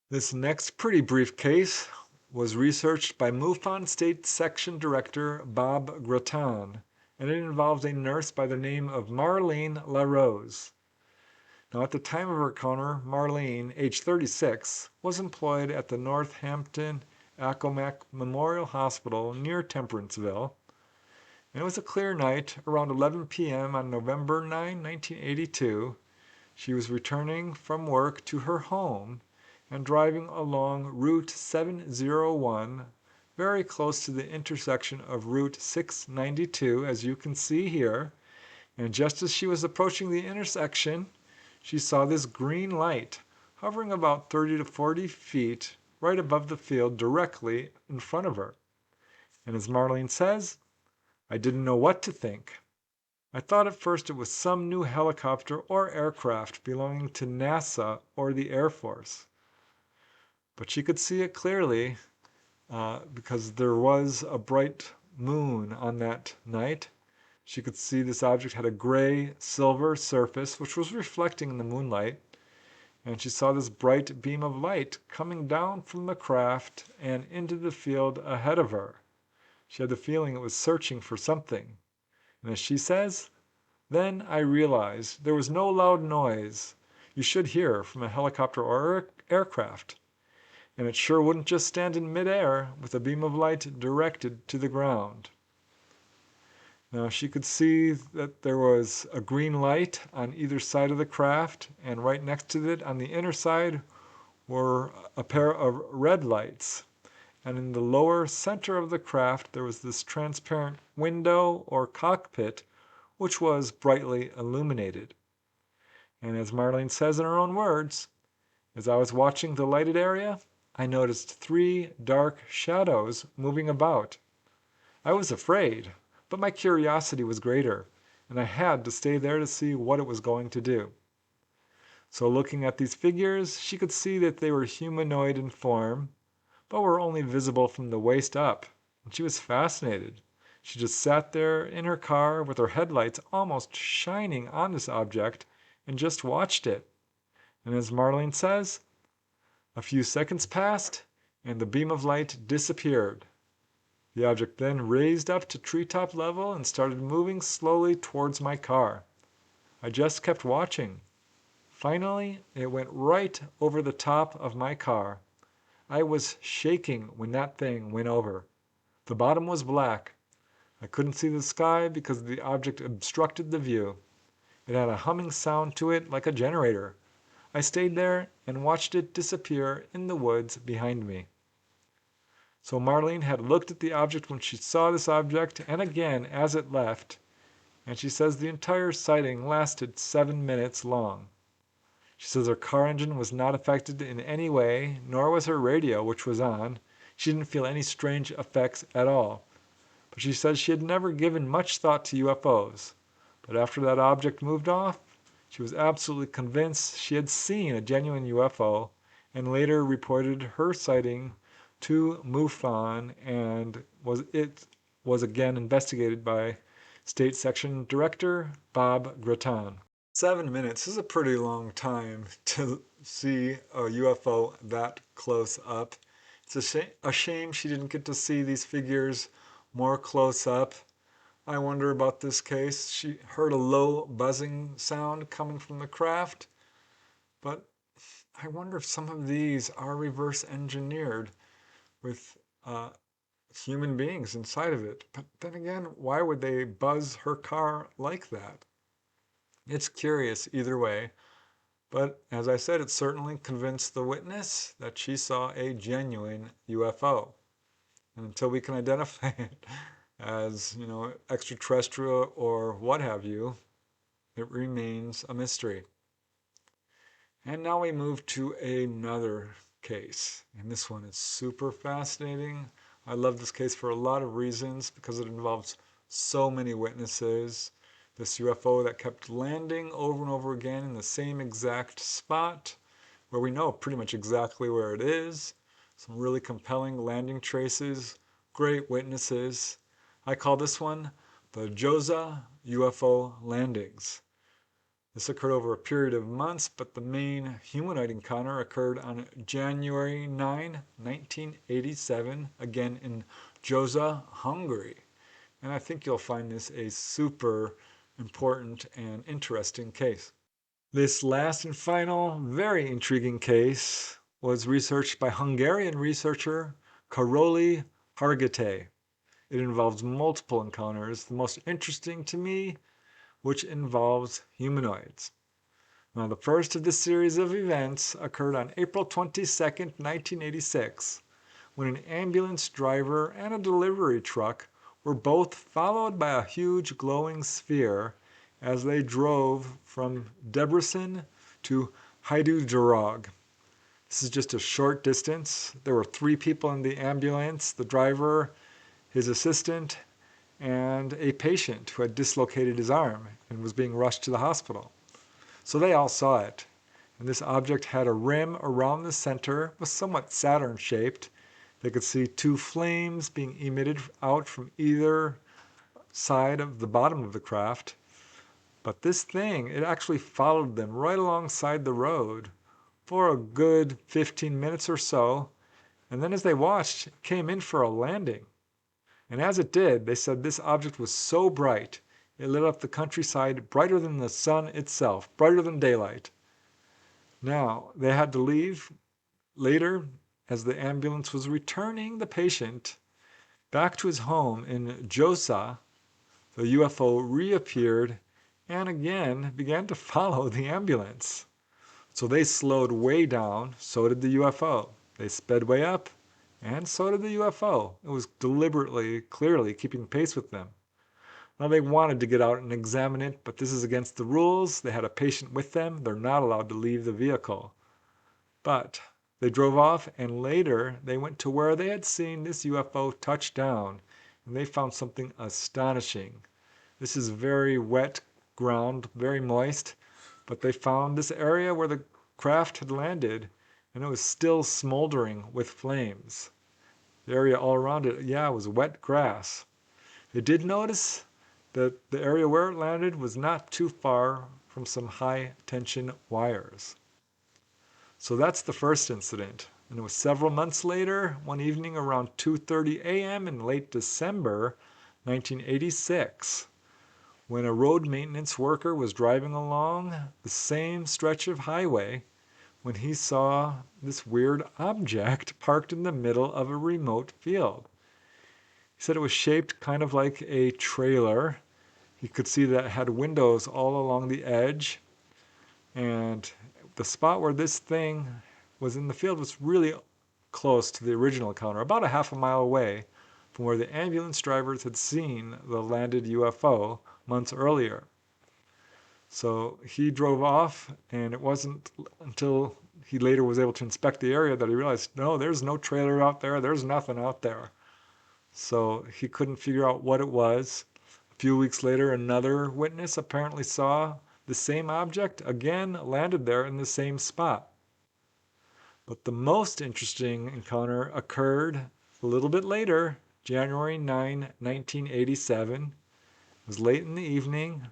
This next pretty brief case was researched by MUFON State Section Director Bob Grattan, and it involves a nurse by the name of Marlene LaRose. Now, at the time of her encounter, Marlene, age 36, was employed at the Northampton Accomack Memorial Hospital near Temperatesville. And it was a clear night, around 11 p.m. on November 9, 1982. She was returning from work to her home and driving along Route 701, very close to the intersection of Route 692, as you can see here. And just as she was approaching the intersection, she saw this green light hovering about 30 to 40 feet right above the field directly in front of her. And as Marlene says, I didn't know what to think. I thought at first it was some new helicopter or aircraft belonging to NASA or the Air Force. But she could see it clearly because there was a bright moon on that night. She could see this object had a gray silver surface which was reflecting in the moonlight, and she saw this bright beam of light coming down from the craft and into the field ahead of her. She had the feeling it was searching for something. And as she says, then I realized there was no loud noise you should hear from a helicopter or aircraft. And it sure wouldn't just stand in midair with a beam of light directed to the ground. Now she could see that there was a green light on either side of the craft, and right next to it on the inner side were a pair of red lights, and in the lower center of the craft there was this transparent window or cockpit which was brightly illuminated. And as Marlene says in her own words, as I was watching the lighted area, I noticed 3 dark shadows moving about. I was afraid, but my curiosity was greater, and I had to stay there to see what it was going to do. So looking at these figures, she could see that they were humanoid in form, but were only visible from the waist up, and she was fascinated. She just sat there in her car with her headlights almost shining on this object and just watched it. And as Marlene says, a few seconds passed and the beam of light disappeared. The object then raised up to treetop level and started moving slowly towards my car. I just kept watching. Finally, it went right over the top of my car. I was shaking when that thing went over. The bottom was black. I couldn't see the sky because the object obstructed the view. It had a humming sound to it like a generator. I stayed there and watched it disappear in the woods behind me. So Marlene had looked at the object when she saw this object and again as it left, and she says the entire sighting lasted 7 minutes long. She says her car engine was not affected in any way, nor was her radio, which was on. She didn't feel any strange effects at all. But she says she had never given much thought to UFOs. But after that object moved off, she was absolutely convinced she had seen a genuine UFO, and later reported her sighting to MUFON, and it was again investigated by State Section Director Bob Grattan. 7 minutes is a pretty long time to see a UFO that close up. It's a shame she didn't get to see these figures more close up. I wonder about this case. She heard a low buzzing sound coming from the craft, but I wonder if some of these are reverse engineered with human beings inside of it. But then again, why would they buzz her car like that? It's curious either way, but as I said, it certainly convinced the witness that she saw a genuine UFO. And until we can identify it as, extraterrestrial or what have you, it remains a mystery. And now we move to another case, and this one is super fascinating. I love this case for a lot of reasons because it involves so many witnesses. This UFO that kept landing over and over again in the same exact spot where we know pretty much exactly where it is. Some really compelling landing traces, great witnesses. I call this one the Joza UFO landings. This occurred over a period of months, but the main humanoid encounter occurred on January 9, 1987, again in Joza, Hungary. And I think you'll find this a super important and interesting case. This last and final, very intriguing case was researched by Hungarian researcher Karoli Hargitay. It involves multiple encounters, the most interesting to me, which involves humanoids. Now, the first of this series of events occurred on April 22nd, 1986, when an ambulance driver and a delivery truck were both followed by a huge glowing sphere as they drove from Debrecen to Hajdú-Darog. This is just a short distance. There were 3 people in the ambulance, the driver, his assistant, and a patient who had dislocated his arm and was being rushed to the hospital. So they all saw it. And this object had a rim around the center, was somewhat Saturn-shaped. They could see 2 flames being emitted out from either side of the bottom of the craft. But this thing, it actually followed them right alongside the road for a good 15 minutes or so. And then as they watched, it came in for a landing. And as it did, they said this object was so bright, it lit up the countryside brighter than the sun itself, brighter than daylight. Now, they had to leave later as the ambulance was returning the patient back to his home in Joza. The UFO reappeared and again began to follow the ambulance. So they slowed way down, so did the UFO. They sped way up, and so did the UFO. It was deliberately, clearly keeping pace with them. Now they wanted to get out and examine it, but this is against the rules. They had a patient with them. They're not allowed to leave the vehicle. But they drove off, and later they went to where they had seen this UFO touch down, and they found something astonishing. This is very wet ground, very moist, but they found this area where the craft had landed, and it was still smoldering with flames. The area all around it, yeah, was wet grass. They did notice that the area where it landed was not too far from some high tension wires. So that's the first incident. And it was several months later, one evening around 2:30 a.m. in late December 1986, when a road maintenance worker was driving along the same stretch of highway when he saw this weird object parked in the middle of a remote field. He said it was shaped kind of like a trailer. He could see that it had windows all along the edge, and the spot where this thing was in the field was really close to the original encounter, about a half a mile away from where the ambulance drivers had seen the landed UFO months earlier. So he drove off, and it wasn't until he later was able to inspect the area that he realized, no, there's no trailer out there, there's nothing out there. So he couldn't figure out what it was. A few weeks later, another witness apparently saw the same object again landed there in the same spot. But the most interesting encounter occurred a little bit later, January 9, 1987. It was late in the evening.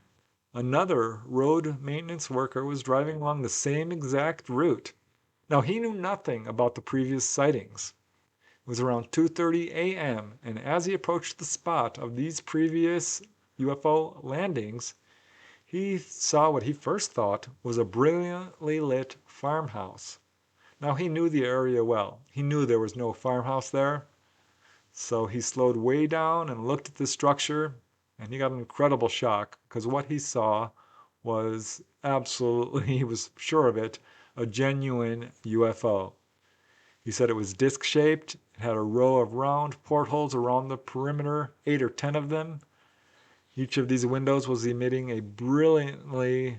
Another road maintenance worker was driving along the same exact route. Now, he knew nothing about the previous sightings. It was around 2:30 a.m., and as he approached the spot of these previous UFO landings, he saw what he first thought was a brilliantly lit farmhouse. Now, he knew the area well. He knew there was no farmhouse there. So he slowed way down and looked at the structure, and he got an incredible shock because what he saw was absolutely, he was sure of it, a genuine UFO. He said it was disc-shaped, it had a row of round portholes around the perimeter, 8 or 10 of them. Each of these windows was emitting a brilliantly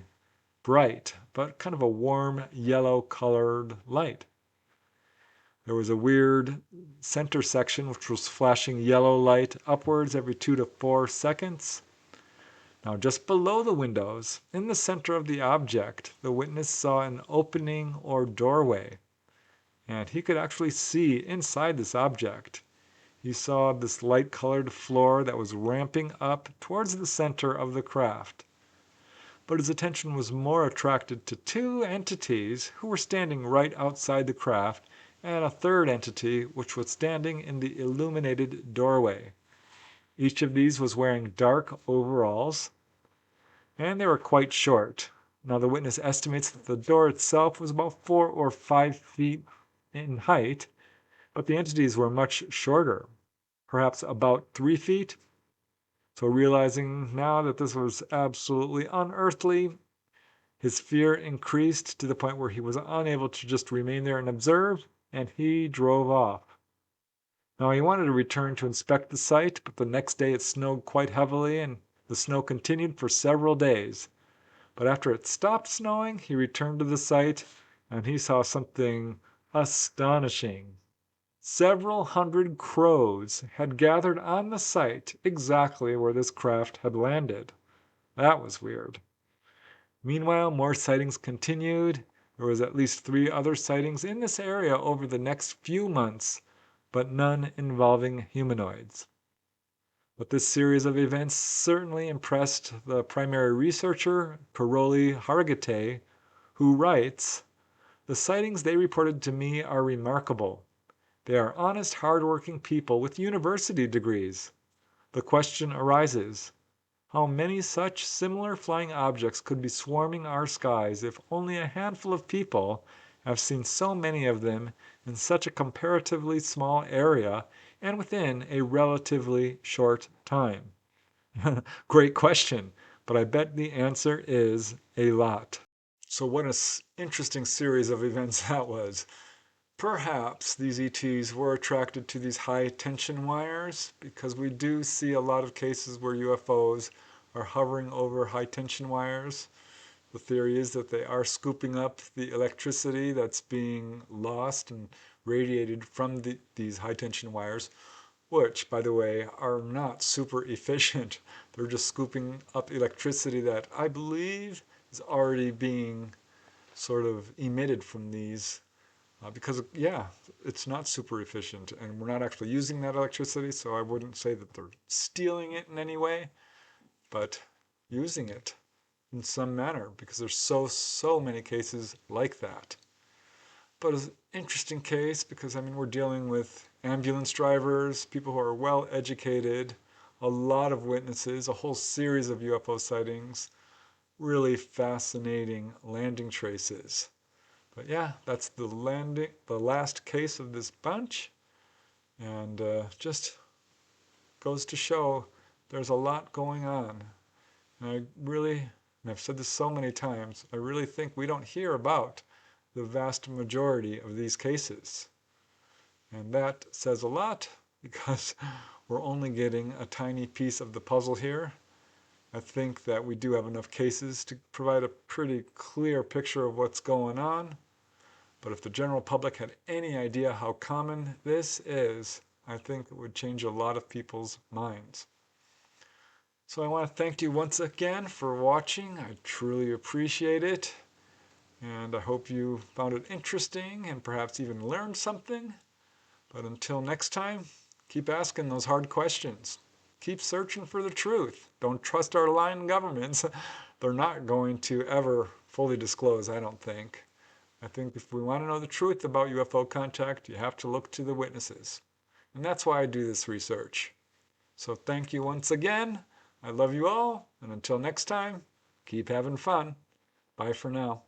bright, but kind of a warm yellow colored light. There was a weird center section which was flashing yellow light upwards every 2 to 4 seconds. Now, just below the windows, in the center of the object, the witness saw an opening or doorway, and he could actually see inside this object. He saw this light-colored floor that was ramping up towards the center of the craft. But his attention was more attracted to 2 entities who were standing right outside the craft, and a third entity which was standing in the illuminated doorway. Each of these was wearing dark overalls, and they were quite short. Now, the witness estimates that the door itself was about 4 or 5 feet in height, but the entities were much shorter, perhaps about 3 feet. So realizing now that this was absolutely unearthly, his fear increased to the point where he was unable to just remain there and observe, and he drove off. Now, he wanted to return to inspect the site, but the next day it snowed quite heavily, and the snow continued for several days. But after it stopped snowing, he returned to the site, and he saw something astonishing. Several hundred crows had gathered on the site exactly where this craft had landed. That was weird. Meanwhile, more sightings continued. There was at least 3 other sightings in this area over the next few months, but none involving humanoids. But this series of events certainly impressed the primary researcher, Karoli Hargitay, who writes, "The sightings they reported to me are remarkable. They are honest, hard-working people with university degrees. The question arises, how many such similar flying objects could be swarming our skies if only a handful of people have seen so many of them in such a comparatively small area and within a relatively short time?" Great question, but I bet the answer is a lot. So what an interesting series of events that was. Perhaps these ETs were attracted to these high tension wires because we do see a lot of cases where UFOs are hovering over high tension wires. The theory is that they are scooping up the electricity that's being lost and radiated from these high tension wires, which, by the way, are not super efficient. They're just scooping up electricity that I believe is already being sort of emitted from these because, yeah, it's not super efficient and we're not actually using that electricity, so I wouldn't say that they're stealing it in any way, but using it in some manner because there's so many cases like that. But it's an interesting case because, I mean, we're dealing with ambulance drivers, people who are well educated, a lot of witnesses, a whole series of UFO sightings, really fascinating landing traces. But yeah, that's the last case of this bunch, and just goes to show there's a lot going on. And I really, and I've said this so many times, I really think we don't hear about the vast majority of these cases. And that says a lot because we're only getting a tiny piece of the puzzle here. I think that we do have enough cases to provide a pretty clear picture of what's going on. But if the general public had any idea how common this is, I think it would change a lot of people's minds. So I want to thank you once again for watching. I truly appreciate it. And I hope you found it interesting and perhaps even learned something. But until next time, keep asking those hard questions. Keep searching for the truth. Don't trust our lying governments. They're not going to ever fully disclose, I don't think. I think if we want to know the truth about UFO contact, you have to look to the witnesses. And that's why I do this research. So thank you once again. I love you all. And until next time, keep having fun. Bye for now.